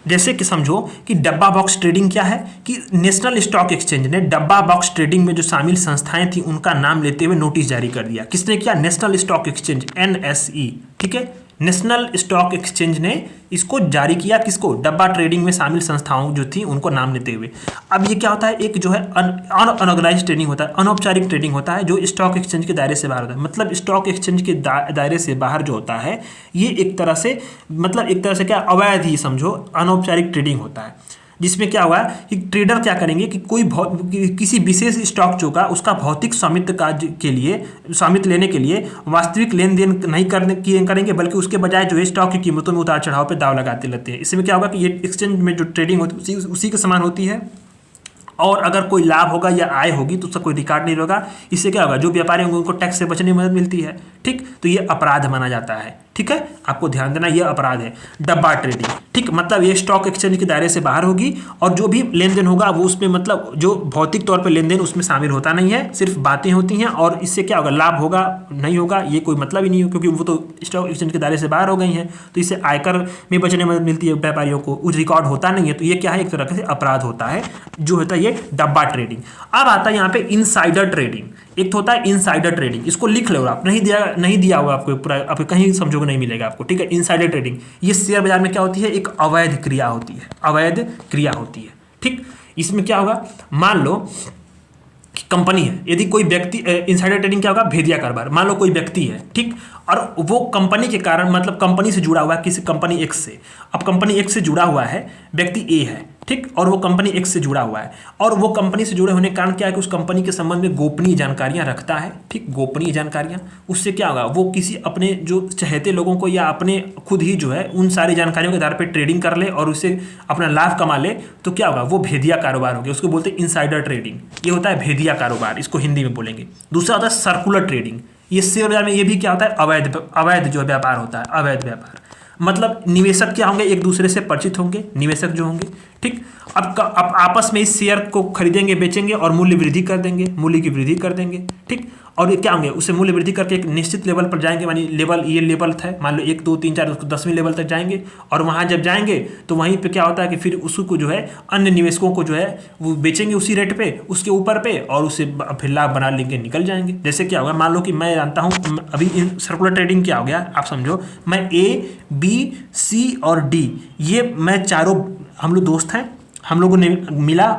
[SPEAKER 1] जैसे कि समझो कि डब्बा बॉक्स ट्रेडिंग क्या है कि नेशनल स्टॉक एक्सचेंज ने डब्बा बॉक्स ट्रेडिंग में जो शामिल संस्थाएं थी उनका नाम लेते हुए नोटिस जारी कर दिया। किसने किया? नेशनल स्टॉक एक्सचेंज, NSE, ठीक है। नेशनल स्टॉक एक्सचेंज ने इसको जारी किया, किसको? डब्बा ट्रेडिंग में शामिल संस्थाओं जो थी उनको नाम लेते हुए। अब ये क्या होता है? एक जो है अनऑर्गेनाइज्ड ट्रेडिंग होता है, अनौपचारिक ट्रेडिंग होता है, जो स्टॉक एक्सचेंज के दायरे से बाहर होता है। मतलब स्टॉक एक्सचेंज के दायरे से बाहर जो होता है ये एक तरह से क्या, अवैध ही समझो, अनौपचारिक ट्रेडिंग होता है, जिसमें क्या हुआ कि ट्रेडर क्या करेंगे कि किसी विशेष स्टॉक जो का उसका भौतिक स्वामित्व लेने के लिए वास्तविक लेन देन नहीं करेंगे, बल्कि उसके बजाय जो है स्टॉक की कीमतों में उतार चढ़ाव पे दाव लगाते रहते हैं। इसमें क्या होगा कि ये एक्सचेंज में जो ट्रेडिंग होती है उसी के समान होती है, और अगर कोई लाभ होगा या आय होगी तो उसका कोई रिकॉर्ड नहीं होगा। इससे क्या होगा? जो व्यापारी होंगे उनको टैक्स से बचने में मदद मिलती है, ठीक। तो ये अपराध माना जाता है, ठीक है, आपको ध्यान देना, ये अपराध है डब्बा ट्रेडिंग, ठीक। मतलब ये स्टॉक एक्सचेंज के दायरे से बाहर होगी और जो भी लेन देन होगा वो उसमें, मतलब जो भौतिक तौर पे लेन देन उसमें शामिल होता नहीं है, सिर्फ बातें होती हैं। और इससे क्या होगा? लाभ होगा नहीं होगा ये कोई मतलब ही नहीं हो, क्योंकि वो तो स्टॉक एक्सचेंज के दायरे से बाहर हो गई हैं, तो इससे आयकर में बचने में मदद मिलती है व्यापारियों को, उस रिकॉर्ड होता नहीं है। तो ये क्या है? एक तरह से अपराध होता है, जो होता है ये डब्बा ट्रेडिंग। अब आता है यहाँ पे इनसाइडर ट्रेडिंग। एक तो होता है इनसाइडर ट्रेडिंग, इसको लिख लो आप, नहीं दिया होगा आपको, पूरा आपको कहीं समझोगे नहीं मिलेगा आपको, ठीक है। इनसाइडर ट्रेडिंग ये शेयर बाजार में क्या होती है? एक अवैध क्रिया होती है, ठीक। इसमें क्या होगा? मान लो कि कंपनी है, यदि कोई व्यक्ति, इनसाइडर ट्रेडिंग क्या होगा? भेदिया कारोबार। मान लो कोई व्यक्ति है, ठीक, और वो कंपनी के कारण, मतलब कंपनी से जुड़ा हुआ है किसी कंपनी X से। अब कंपनी X से जुड़ा हुआ है व्यक्ति A है, ठीक, और वो कंपनी X से जुड़ा हुआ है, और वो कंपनी से जुड़े होने के कारण क्या है कि उस कंपनी के संबंध में गोपनीय जानकारियां रखता है, ठीक, गोपनीय जानकारियां। उससे क्या होगा? वो किसी अपने जो चहेते लोगों को या अपने खुद ही जो है उन सारी जानकारियों के आधार पर ट्रेडिंग कर ले और उससे अपना लाभ कमा ले, तो क्या होगा? वो भेदिया कारोबार हो गया, उसको बोलते हैं इनसाइडर ट्रेडिंग। ये होता है भेदिया कारोबार, इसको हिंदी में बोलेंगे। दूसरा होता है सर्कुलर ट्रेडिंग। ये शेयर बाजार में ये भी क्या होता है? अवैध जो व्यापार होता है, अवैध व्यापार। मतलब निवेशक क्या होंगे, एक दूसरे से परिचित होंगे निवेशक जो होंगे, ठीक। अब आपस में इस शेयर को खरीदेंगे बेचेंगे और मूल्य वृद्धि कर देंगे, मूल्य की वृद्धि कर देंगे, ठीक। और ये क्या होंगे, उसे मूल्य वृद्धि करके एक निश्चित लेवल पर जाएंगे, मानी लेवल ये लेवल था, मान लो 1 2 3 4 उसको 10वीं लेवल तक जाएंगे। और वहाँ जब जाएंगे तो वहीं पे क्या होता है कि फिर उसको जो है अन्य निवेशकों को जो है वो बेचेंगे उसी रेट पे, उसके ऊपर पे, और उसे फिर लाभ बना लेंगे निकल जाएंगे। जैसे क्या होगा, मान लो कि मैं जानता हूँ अभी सर्कुलर ट्रेडिंग क्या हो गया आप समझो, मैं A B C और D ये मैं चारों हम लोग दोस्त हैं, हम लोगों ने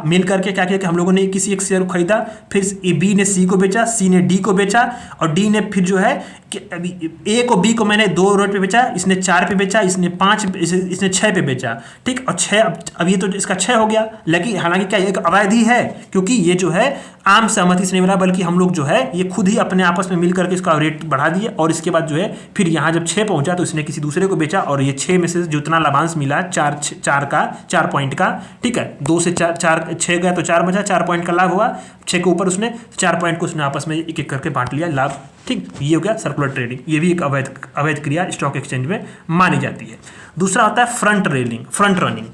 [SPEAKER 1] मिल करके क्या किया कि हम लोगों ने किसी एक शेयर को खरीदा, फिर बी ने सी को बेचा, सी ने डी को बेचा, और डी ने फिर जो है कि अभी ए को बी को मैंने 2 रेट पे बेचा, इसने 4 पे बेचा, इसने 5 इसने 6 पे बेचा, ठीक। और 6 अब ये तो इसका 6 हो गया, लेकिन हालांकि क्या एक अवैध ही है, क्योंकि ये जो है आम सहमति से नहीं बना, बल्कि हम लोग जो है ये खुद ही अपने आपस में मिल करके इसका रेट बढ़ा दिए। और इसके बाद जो है फिर यहाँ जब 6 पहुंचा तो इसने किसी दूसरे को बेचा, और ये 6 में से जितना लाभांश मिला 4 पॉइंट का, ठीक है, 2 से 6 गया तो 4 बचा, 4 पॉइंट का लाभ हुआ, 6 के ऊपर उसने 4 पॉइंट को उसने आपस में एक एक करके बांट लिया लाभ, ठीक। ये हो गया सर्कुलर ट्रेडिंग, ये भी एक अवैध क्रिया स्टॉक एक्सचेंज में मानी जाती है। दूसरा होता है फ्रंट रनिंग।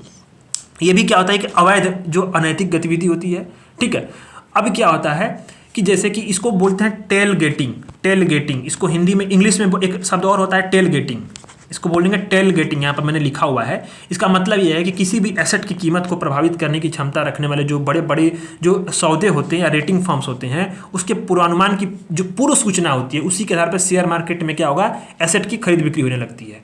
[SPEAKER 1] ये भी क्या होता है कि अवैध जो अनैतिक गतिविधि होती है, ठीक है। अब क्या होता है कि जैसे कि इसको बोलते हैं टेल गेटिंग, इसको हिंदी में इंग्लिश में एक शब्द और होता है टेल गेटिंग, इसको बोलेंगे टेल गेटिंग, यहाँ पर मैंने लिखा हुआ है। इसका मतलब यह है कि किसी भी एसेट की कीमत को प्रभावित करने की क्षमता रखने वाले जो बड़े बड़े जो सौदे होते हैं या रेटिंग फर्म्स होते हैं, उसके पूर्वानुमान की जो पूर्व सूचना होती है, उसी के आधार पर शेयर मार्केट में क्या होगा, एसेट की खरीद बिक्री होने लगती है,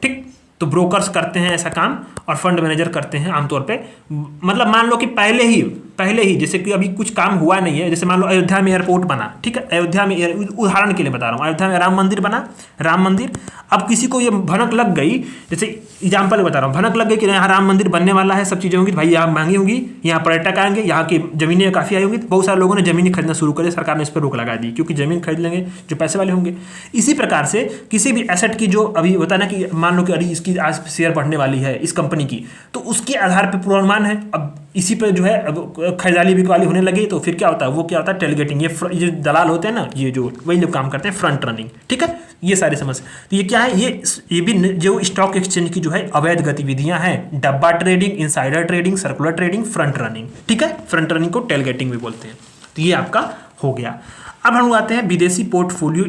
[SPEAKER 1] ठीक। तो ब्रोकर्स करते हैं ऐसा काम और फंड मैनेजर करते हैं आमतौर पे। मतलब मान लो कि पहले ही जैसे कि अभी कुछ काम हुआ नहीं है, जैसे मान लो अयोध्या में एयरपोर्ट बना, ठीक है, अयोध्या में उदाहरण के लिए बता रहा हूँ, अयोध्या में राम मंदिर बना, राम मंदिर। अब किसी को ये भनक लग गई, जैसे एग्जाम्पल बता रहा हूँ, भनक लग गई कि यहाँ राम मंदिर बनने वाला है, सब चीज़ें होंगी, भाई यहाँ महंगी होंगी, यहाँ पर्यटक आएंगे, यहाँ की जमीनें काफ़ी आई होंगी, बहुत सारे लोगों ने जमीनें खरीदना शुरू कर दी, सरकार ने इस पर रोक लगा दी, क्योंकि जमीन खरीद लेंगे जो पैसे वाले होंगे। इसी प्रकार से किसी भी एसेट की जो अभी होता है ना कि मान लो कि अरे इसकी आज शेयर बढ़ने वाली है इस कंपनी की, तो उसके आधार पर पूर्वानुमान है। अब इसी पर जो है अब खरीदारी बिकवाली होने लगी, तो फिर क्या होता है, वो क्या होता है टेल गेटिंग। ये जो दलाल होते हैं ना, ये जो वही लोग काम करते हैं फ्रंट रनिंग, ठीक है। ये सारी समस्या, तो ये क्या है, ये भी जो स्टॉक एक्सचेंज की जो है अवैध गतिविधियां हैं, डब्बा trading, insider trading, circular trading, front running, ठीक है। फ्रंट रनिंग को टेल गेटिंग भी बोलते हैं। तो ये आपका हो गया। अब हम आते हैं विदेशी पोर्टफोलियो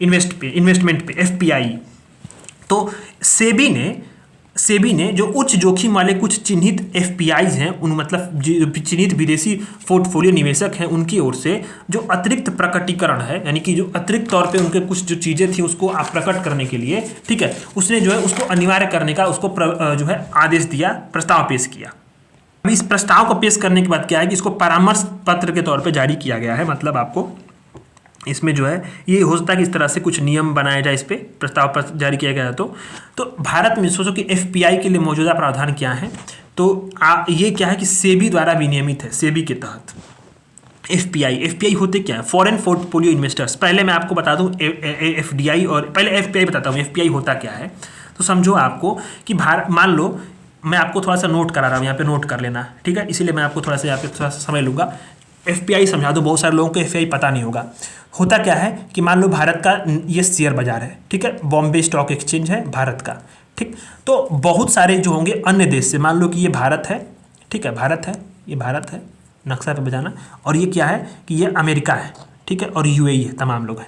[SPEAKER 1] इन्वेस्टमेंट पे FPI। तो सेबी ने जो उच्च जोखिम वाले कुछ चिन्हित FPIs हैं, उन मतलब जो चिन्हित विदेशी पोर्टफोलियो निवेशक हैं, उनकी ओर से जो अतिरिक्त प्रकटीकरण है, यानी कि जो अतिरिक्त तौर पे उनके कुछ जो चीज़ें थी उसको आप प्रकट करने के लिए, ठीक है, उसने जो है उसको अनिवार्य करने का उसको जो है आदेश दिया, प्रस्ताव पेश किया। अब इस प्रस्ताव को पेश करने के बाद क्या है कि इसको परामर्श पत्र के तौर पर जारी किया गया है। मतलब आपको इसमें जो है ये हो सकता है कि इस तरह से कुछ नियम बनाया जाए, इस पर प्रस्ताव पत्र जारी किया गया। तो भारत में सोचो कि FPI के लिए मौजूदा प्रावधान क्या है। तो ये क्या है कि सेबी द्वारा विनियमित है। सेबी के तहत FPI होते क्या है, फॉरेन पोर्टफोलियो इन्वेस्टर्स। पहले मैं आपको बता दूं FDI, और पहले FPI बताता हूँ FPI होता क्या है। तो समझो आपको कि मान लो मैं आपको थोड़ा सा नोट करा रहा हूँ, यहाँ पे नोट कर लेना, ठीक है, इसीलिए मैं आपको थोड़ा सा यहाँ पे थोड़ा सा समय लूँगा। FPI समझा दो, बहुत सारे लोगों को FPI पता नहीं होगा। होता क्या है कि मान लो भारत का ये शेयर बाजार है, ठीक है, बॉम्बे स्टॉक एक्सचेंज है भारत का, ठीक। तो बहुत सारे जो होंगे अन्य देश से, मान लो कि ये भारत है, ठीक है, ये भारत है, नक्शा पे बजाना, और ये क्या है कि ये अमेरिका है, ठीक है, और UAE है, तमाम लोग हैं।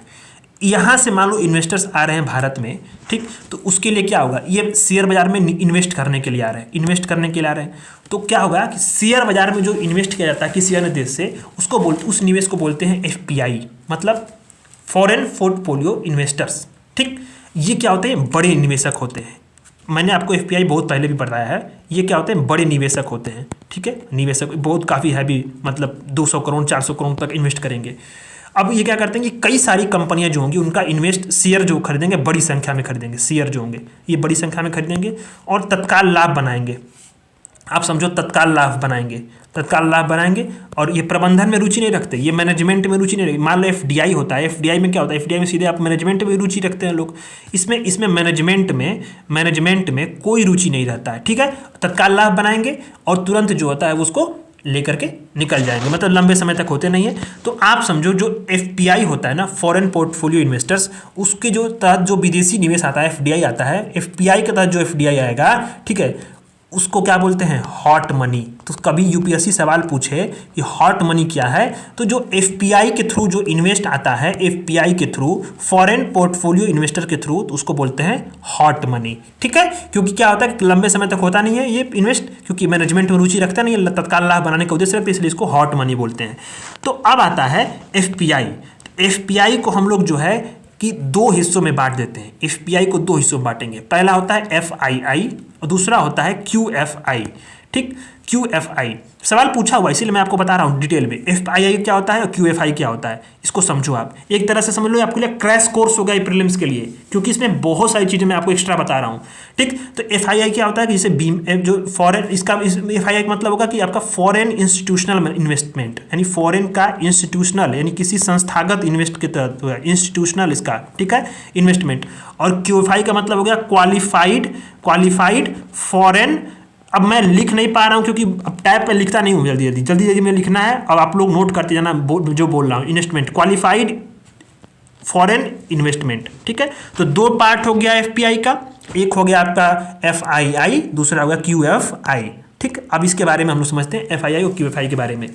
[SPEAKER 1] यहाँ से मान लो इन्वेस्टर्स आ रहे हैं भारत में, ठीक, तो उसके लिए क्या होगा, ये शेयर बाजार में इन्वेस्ट करने के लिए आ रहे हैं, तो क्या होगा कि शेयर बाजार में जो इन्वेस्ट किया जाता है किसी अन्य देश से, उस निवेश को बोलते हैं FPI, मतलब फॉरेन पोर्टफोलियो इन्वेस्टर्स, ठीक। ये क्या होते हैं, बड़े निवेशक होते हैं। मैंने आपको FPI बहुत पहले भी बताया है। ये क्या होते हैं, बड़े निवेशक होते हैं, ठीक है, निवेशक बहुत काफ़ी हैवी, मतलब 200 करोड़ 400 करोड़ तक इन्वेस्ट करेंगे। अब ये क्या करते हैं कि कई सारी कंपनियां जो होंगी उनका शेयर जो खरीदेंगे बड़ी संख्या में खरीदेंगे, शेयर जो होंगे ये बड़ी संख्या में खरीदेंगे और तत्काल लाभ बनाएंगे। आप समझो तत्काल लाभ बनाएंगे और ये प्रबंधन में रुचि नहीं रखते, ये मैनेजमेंट में रुचि नहीं रखते। मान लो FDI होता है, FDI में क्या होता है, FDI में सीधे आप मैनेजमेंट में रुचि रखते हैं लोग। इसमें मैनेजमेंट में कोई रुचि नहीं रहता है, ठीक है। तत्काल लाभ बनाएंगे और तुरंत जो होता है उसको लेकर के निकल जाएंगे, मतलब लंबे समय तक होते नहीं है। तो आप समझो जो एफपीआई होता है ना, फॉरेन पोर्टफोलियो इन्वेस्टर्स, उसके जो तहत जो विदेशी निवेश आता है एफडीआई आता है, एफपीआई के तहत जो एफडीआई आएगा, ठीक है, उसको क्या बोलते हैं, हॉट मनी। तो कभी यूपीएससी सवाल पूछे कि हॉट मनी क्या है, तो जो एफपीआई के थ्रू जो इन्वेस्ट आता है, एफपीआई के थ्रू, फॉरेन पोर्टफोलियो इन्वेस्टर के थ्रू, तो उसको बोलते हैं हॉट मनी। ठीक है, क्योंकि क्या होता है कि लंबे समय तक होता नहीं है ये इन्वेस्ट, क्योंकि मैनेजमेंट में रुचि रखता नहीं है, तत्काल लाभ बनाने का उद्देश्य रखते हैं, इसलिए इसको हॉट मनी बोलते हैं। तो अब आता है एफपीआई। एफपीआई को हम लोग जो है कि दो हिस्सों में बांट देते हैं। एफपीआई को दो हिस्सों में बांटेंगे, पहला होता है एफआईआई और दूसरा होता है क्यूएफआई। ठीक, क्यूएफआई सवाल पूछा हुआ, इसीलिए मैं आपको बता रहा हूँ डिटेल में एफआईआई क्या होता है और क्यूएफआई क्या होता है, इसको समझो। आप एक तरह से समझ लो, आपके लिए क्रैश कोर्स होगा ये प्रीलिम्स के लिए, क्योंकि इसमें बहुत सारी चीज़ें मैं आपको एक्स्ट्रा बता रहा हूँ। ठीक, तो एफआईआई क्या होता है कि जैसे जो फॉरेन, इसका एफआईआई का मतलब होगा कि आपका फॉरेन इंस्टीट्यूशनल इन्वेस्टमेंट, यानी फॉरेन का इंस्टीट्यूशनल, यानी किसी संस्थागत इन्वेस्ट के तहत इंस्टीट्यूशनल इसका, ठीक है, इन्वेस्टमेंट। और क्यूएफआई का मतलब हो गया क्वालिफाइड फॉरेन। अब मैं लिख नहीं पा रहा हूँ क्योंकि अब टाइप में लिखता नहीं हूँ जल्दी में लिखना है, और आप लोग नोट करते जाना जो बोल रहा हूँ। Investment, qualified foreign investment. ठीक है, तो दो पार्ट हो गया एफपीआई का, एक हो गया आपका एफआईआई, दूसरा हो गया क्यूएफआई। ठीक, अब इसके बारे में हम लोग समझते हैं एफआईआई और क्यूएफआई के बारे में।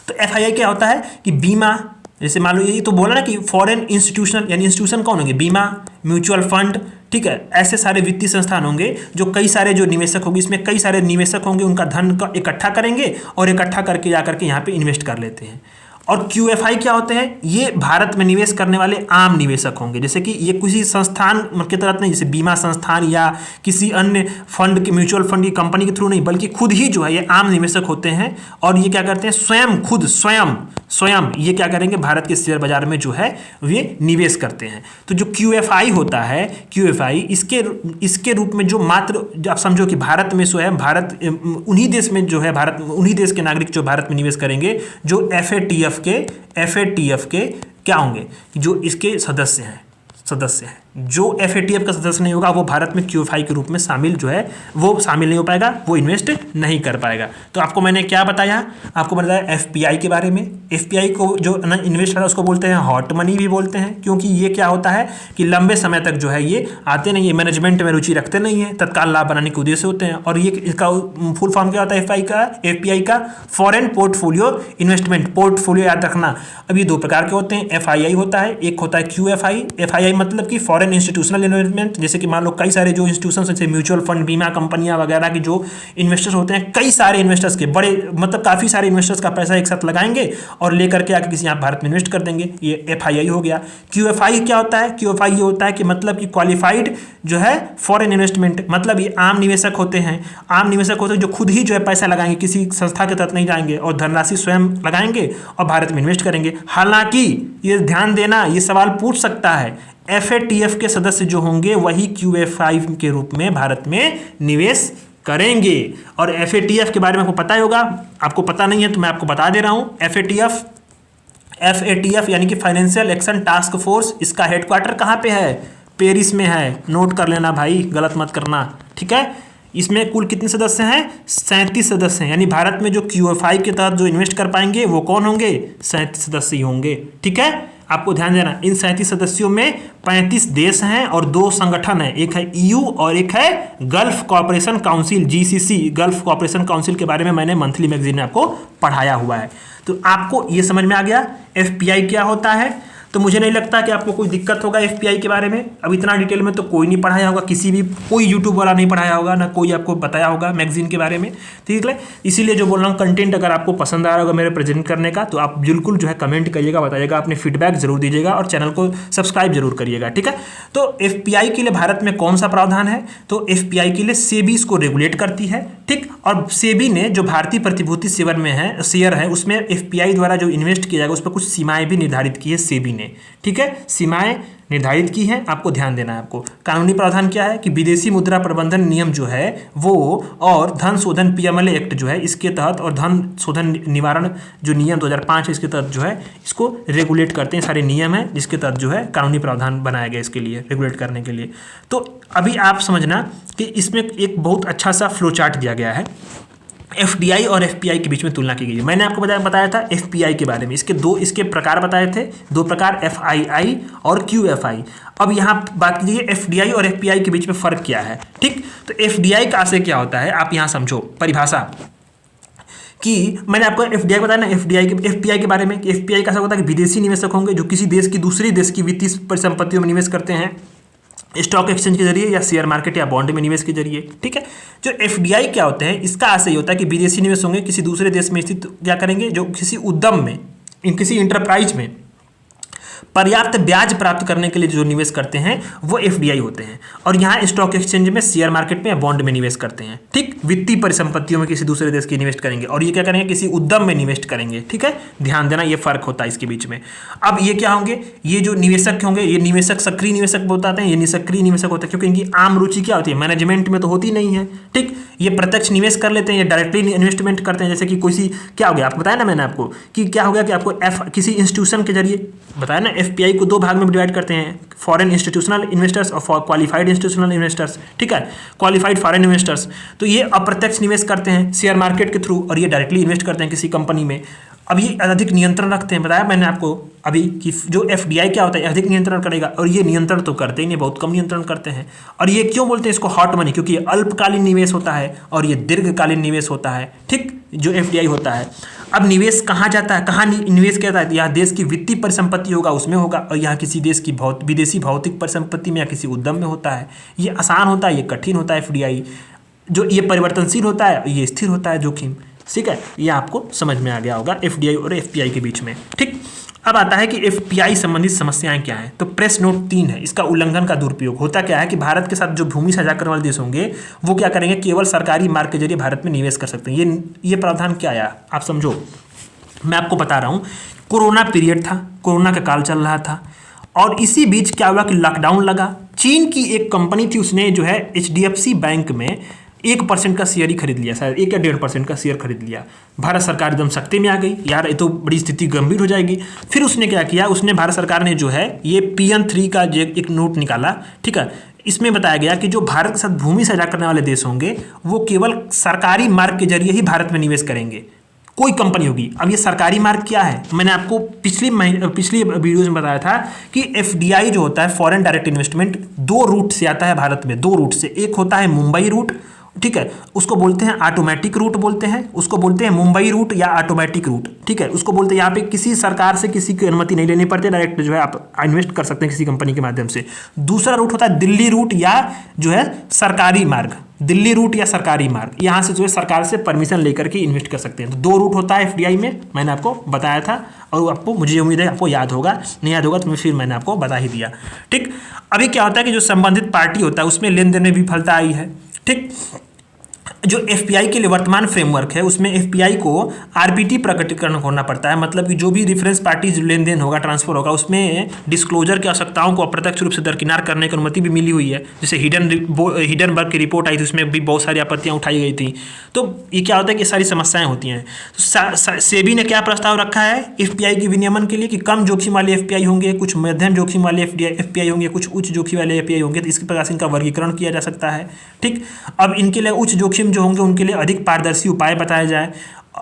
[SPEAKER 1] तो एफआईआई क्या होता है कि बीमा, जैसे मान लो ये तो बोला ना कि फॉरेन इंस्टीट्यूशनल, यानी इंस्टीट्यूशन कौन होंगे, बीमा, म्यूचुअल फंड, ठीक है, ऐसे सारे वित्तीय संस्थान होंगे जो कई सारे जो निवेशक होंगे, इसमें कई सारे निवेशक होंगे, उनका धन का इकट्ठा करेंगे और इकट्ठा करके जाकर के यहाँ पे इन्वेस्ट कर लेते हैं। और क्यूएफआई क्या होते हैं, ये भारत में निवेश करने वाले आम निवेशक होंगे, जैसे कि ये किसी संस्थान के तहत नहीं, जैसे बीमा संस्थान या किसी अन्य फंड के, म्यूचुअल फंड की कंपनी के थ्रू नहीं, बल्कि खुद ही जो है ये आम निवेशक होते हैं। और ये क्या करते हैं, स्वयं ये क्या करेंगे, भारत के शेयर बाजार में जो है ये निवेश करते हैं। तो जो क्यूएफआई होता है, क्यूएफआई इसके रूप में जो मात्र आप समझो कि भारत में जो है, भारत उन्हीं देश में जो है, भारत उन्हीं देश के नागरिक जो भारत में निवेश करेंगे जो एफएटीएफ के क्या होंगे, जो इसके सदस्य हैं। जो एफएटीएफ का सदस्य नहीं होगा वो भारत में क्यूएफआई के रूप में शामिल जो है वो शामिल नहीं हो पाएगा, वो इन्वेस्ट नहीं कर पाएगा। तो आपको मैंने क्या बताया, आपको बताया एफपीआई के बारे में। एफपीआई को जो इन्वेस्ट है उसको बोलते हैं हॉट मनी भी बोलते हैं, क्योंकि ये क्या होता है कि लंबे समय तक जो है ये आते नहीं है, मैनेजमेंट में रुचि रखते नहीं है, तत्काल लाभ बनाने के उद्देश्य होते हैं। और ये इसका फुल फॉर्म क्या होता है एफपीआई का, फॉरेन पोर्टफोलियो इन्वेस्टमेंट। पोर्टफोलियो याद रखना, अब ये दो प्रकार के होते हैं, एफआईआई होता है, एक होता है क्यूएफआई। एफआईआई मतलब कि फॉरेन इंस्टीट्यूशनल इन्वेस्टमेंट, जैसे कि मान लो कई सारे जो इंस्टीट्यूशन जैसे म्यूचुअल फंड, बीमा कंपनियां वगैरह की जो इन्वेस्टर्स होते हैं, कई सारे इन्वेस्टर्स के बड़े, मतलब काफ़ी सारे इन्वेस्टर्स का पैसा एक साथ लगाएंगे और लेकर के आके किसी यहाँ भारत में इन्वेस्ट कर देंगे, ये एफआईआई हो गया। क्यूएफआई क्या होता है, क्यूएफआई ये होता है कि मतलब कि क्वालिफाइड जो है फॉरेन इन्वेस्टमेंट, मतलब ये आम निवेशक होते हैं, जो खुद ही जो है पैसा लगाएंगे, किसी संस्था के तहत नहीं जाएंगे और धनराशि स्वयं लगाएंगे और भारत में इन्वेस्ट करेंगे। हालांकि ये ध्यान देना, ये सवाल पूछ सकता है, एफएटीएफ के सदस्य जो होंगे वही क्यूएफआई के रूप में भारत में निवेश करेंगे। और एफएटीएफ के बारे में आपको पता ही होगा, आपको पता नहीं है तो मैं आपको बता दे रहा हूं। एफएटीएफ यानी कि फाइनेंशियल एक्शन टास्क फोर्स, इसका हेडक्वार्टर कहाँ पे है, पेरिस में है। नोट कर लेना भाई, गलत मत करना, ठीक है। इसमें कुल कितने सदस्य हैं, 37 सदस्य हैं, यानी भारत में जो क्यूएफआई के तहत जो इन्वेस्ट कर पाएंगे वो कौन होंगे, 37 सदस्य ही होंगे, ठीक है। आपको ध्यान देना, इन 37 सदस्यों में 35 देश हैं और 2 संगठन हैं, एक है ईयू और एक है Gulf cooperation council, GCC. Gulf cooperation council के बारे में मैंने मंथली मैगजीन में आपको पढ़ाया हुआ है। तो आपको ये समझ में आ गया एफपीआई क्या होता है। तो मुझे नहीं लगता कि आपको कोई दिक्कत होगा एफपीआई के बारे में। अब इतना डिटेल में तो कोई नहीं पढ़ाया होगा, कोई यूट्यूब वाला नहीं पढ़ाया होगा, ना कोई आपको बताया होगा मैगजीन के बारे में, ठीक है। इसीलिए जो बोल रहा हूँ, कंटेंट अगर आपको पसंद आ रहा होगा मेरे प्रेजेंट करने का, तो आप बिल्कुल जो है कमेंट करिएगा, बताइएगा, अपने फीडबैक जरूर दीजिएगा और चैनल को सब्सक्राइब जरूर करिएगा, ठीक है। तो एफपीआई के लिए भारत में कौन सा प्रावधान है, तो एफपीआई के लिए सेबी इसको रेगुलेट करती है, ठीक। और सेबी ने जो भारतीय प्रतिभूति शेयर है उसमें एफपीआई द्वारा जो इन्वेस्ट किया जाएगा उस पर कुछ सीमाएं भी निर्धारित की है सेबी ने, ठीक है। सीमाएं निर्धारित की हैं, आपको ध्यान देना है। आपको कानूनी प्रावधान क्या है कि विदेशी मुद्रा प्रबंधन नियम जो है वो, और धन शोधन पीएमएलए एक्ट जो है इसके तहत, और धन शोधन निवारण जो नियम 2005 है इसके तहत जो है इसको रेगुलेट करते हैं। सारे नियम हैं जिसके तहत जो है कानूनी प्रावधान बनाया गया इसके लिए, रेगुलेट करने के लिए। तो अभी आप समझना कि इसमें एक बहुत अच्छा सा फ्लो चार्ट दिया गया है। एफडीआई और एफपीआई के बीच में तुलना की गई है। मैंने आपको बताया था एफपीआई के बारे में, इसके प्रकार बताए थे, दो प्रकार, एफआईआई और क्यूएफआई। अब यहाँ बात कीजिए एफडीआई और एफपीआई के बीच में फर्क क्या है। ठीक, तो एफडीआई का से क्या होता है, आप यहाँ समझो परिभाषा कि मैंने आपको एफडीआई बताया ना, एफपीआई के बारे में। एफपीआई का ऐसा होता है कि विदेशी निवेशक होंगे जो किसी देश की दूसरी देश की वित्तीय परिसंपत्तियों में निवेश करते हैं, स्टॉक एक्सचेंज के जरिए या शेयर मार्केट या बॉन्ड में निवेश के जरिए। ठीक है, जो एफडीआई क्या होते हैं, इसका आशय होता है कि विदेशी निवेश होंगे किसी दूसरे देश में स्थित, क्या करेंगे, जो किसी उद्यम में, किसी इंटरप्राइज में पर्याप्त ब्याज प्राप्त करने के लिए जो निवेश करते हैं वो एफडीआई होते हैं। और यहाँ स्टॉक एक्सचेंज में, शेयर मार्केट में या बॉन्ड में निवेश करते हैं। ठीक, वित्तीय परिसंपत्तियों में किसी दूसरे देश की इन्वेस्ट करेंगे, और ये क्या करेंगे, किसी उद्यम में निवेश करेंगे। ठीक है, ध्यान देना, ये फर्क होता है इसके बीच में। अब ये क्या होंगे, ये जो निवेशक होंगे, ये निवेशक सक्रिय निवेशक बताते हैं, ये निष्क्रिय निवेशक होते हैं, क्योंकि इनकी आम रुचि क्या होती है, मैनेजमेंट में तो होती नहीं है। ठीक, ये प्रत्यक्ष निवेश कर लेते हैं, ये डायरेक्टली इन्वेस्टमेंट करते हैं। जैसे कि कोई क्या हो गया, आपको बताया ना मैंने आपको कि क्या हो गया कि आपको किसी इंस्टीट्यूशन के जरिए बताया ना, एफपीआई को दो भाग में डिवाइड करते हैं, फॉरेन इंस्टीट्यूशनल इन्वेस्टर्स और क्वालिफाइड इंस्टीट्यूशनल इन्वेस्टर्स। ठीक है, क्वालिफाइड फॉरेन इन्वेस्टर्स, तो ये अप्रत्यक्ष निवेश करते हैं शेयर मार्केट के थ्रू, और ये डायरेक्टली इन्वेस्ट करते हैं किसी कंपनी में। अब ये अधिक नियंत्रण रखते हैं, बताया मैंने आपको अभी कि जो एफडीआई क्या होता है, अधिक नियंत्रण करेगा, और ये नियंत्रण तो करते ही नहीं, बहुत कम नियंत्रण करते हैं। और ये क्यों बोलते हैं इसको हॉट मनी, क्योंकि ये अल्पकालीन निवेश होता है और ये दीर्घकालीन निवेश होता है। ठीक, जो एफडीआई होता है। अब निवेश कहाँ जाता है, कहाँ निवेश किया जाता है, यहाँ देश की वित्तीय परिसंपत्ति होगा उसमें होगा, और यहाँ किसी देश की विदेशी भौतिक परिसंपत्ति में या किसी उद्यम में होता है। ये आसान होता है, ये कठिन होता है एफडीआई, जो ये परिवर्तनशील होता है, ये स्थिर होता है जोखिम। ठीक है, ये आपको समझ में आ गया होगा एफडीआई और एफपीआई के बीच में। ठीक, अब आता है कि एफपीआई संबंधित समस्याएं क्या हैं। तो प्रेस नोट 3 है, इसका उल्लंघन का दुरुपयोग होता क्या है कि भारत के साथ जो भूमि साझा करने वाले देश होंगे वो क्या करेंगे, केवल सरकारी मार्ग के जरिए भारत में निवेश कर सकते हैं। ये प्रावधान क्या आया, आप समझो, मैं आपको बता रहा हूँ। कोरोना पीरियड था, कोरोना का काल चल रहा था, और इसी बीच क्या हुआ कि लॉकडाउन लगा। चीन की एक कंपनी थी, उसने जो है एचडीएफसी बैंक में 1% का शेयर ही खरीद लिया, शायद 1 या 1.5% का शेयर खरीद लिया। भारत सरकार एकदम सख्ते में आ गई, यार ये तो बड़ी स्थिति गंभीर हो जाएगी। फिर उसने क्या किया, उसने भारत सरकार ने जो है ये PN3 का जो एक नोट निकाला। ठीक है, इसमें बताया गया कि जो भारत के साथ भूमि साझा करने वाले देश होंगे वो केवल सरकारी मार्ग के जरिए ही भारत में निवेश करेंगे, कोई कंपनी होगी। अब ये सरकारी मार्ग क्या है, मैंने आपको पिछली वीडियोज में बताया था कि एफडीआई जो होता है, फॉरेन डायरेक्ट इन्वेस्टमेंट, 2 रूट से आता है भारत में, 2 रूट से। एक होता है मुंबई रूट, ठीक है, उसको बोलते हैं ऑटोमेटिक रूट बोलते हैं, उसको बोलते हैं मुंबई रूट या ऑटोमेटिक रूट। ठीक है, उसको बोलते हैं, यहाँ पे किसी सरकार से किसी की अनुमति नहीं लेनी पड़ती, डायरेक्ट जो है आप इन्वेस्ट कर सकते हैं किसी कंपनी के माध्यम से। दूसरा रूट होता है दिल्ली रूट या जो है सरकारी मार्ग, दिल्ली रूट या सरकारी मार्ग, यहाँ से जो है सरकार से परमिशन लेकर के इन्वेस्ट कर सकते हैं। तो 2 रूट होता है एफडीआई में, मैंने आपको बताया था, और आपको, मुझे उम्मीद है आपको याद होगा, नहीं याद होगा तो फिर मैंने आपको बता ही दिया। ठीक, अभी क्या होता है कि जो संबंधित पार्टी होता है उसमें लेन देन में विफलता आई है। ठीक, जो एफपीआई के लिए वर्तमान फ्रेमवर्क है उसमें एफपीआई को आरपीटी प्रकटीकरण होना पड़ता है, मतलब कि जो भी रेफरेंस पार्टी लेन देन होगा, ट्रांसफर होगा, उसमें डिस्क्लोजर की आवश्यकताओं को अप्रत्यक्ष रूप से दरकिनार करने की अनुमति भी मिली हुई है। जैसे हिडनबर्ग की रिपोर्ट आई थी, उसमें भी बहुत सारी आपत्तियां उठाई गई थी। तो ये क्या होता है कि सारी समस्याएं होती हैं। तो सेबी ने क्या प्रस्ताव रखा है एफपीआई के विनियमन के लिए कि कम जोखिम वाले एफपीआई होंगे, कुछ मध्यम जोखिम वाले एफपीआई होंगे, कुछ उच्च जोखिम वाले एफपीआई होंगे। तो इसके प्रकार से इनका वर्गीकरण किया जा सकता है। ठीक, अब इनके लिए उच्च जोखिम जो होंगे उनके लिए अधिक पारदर्शी उपाय बताया जाए,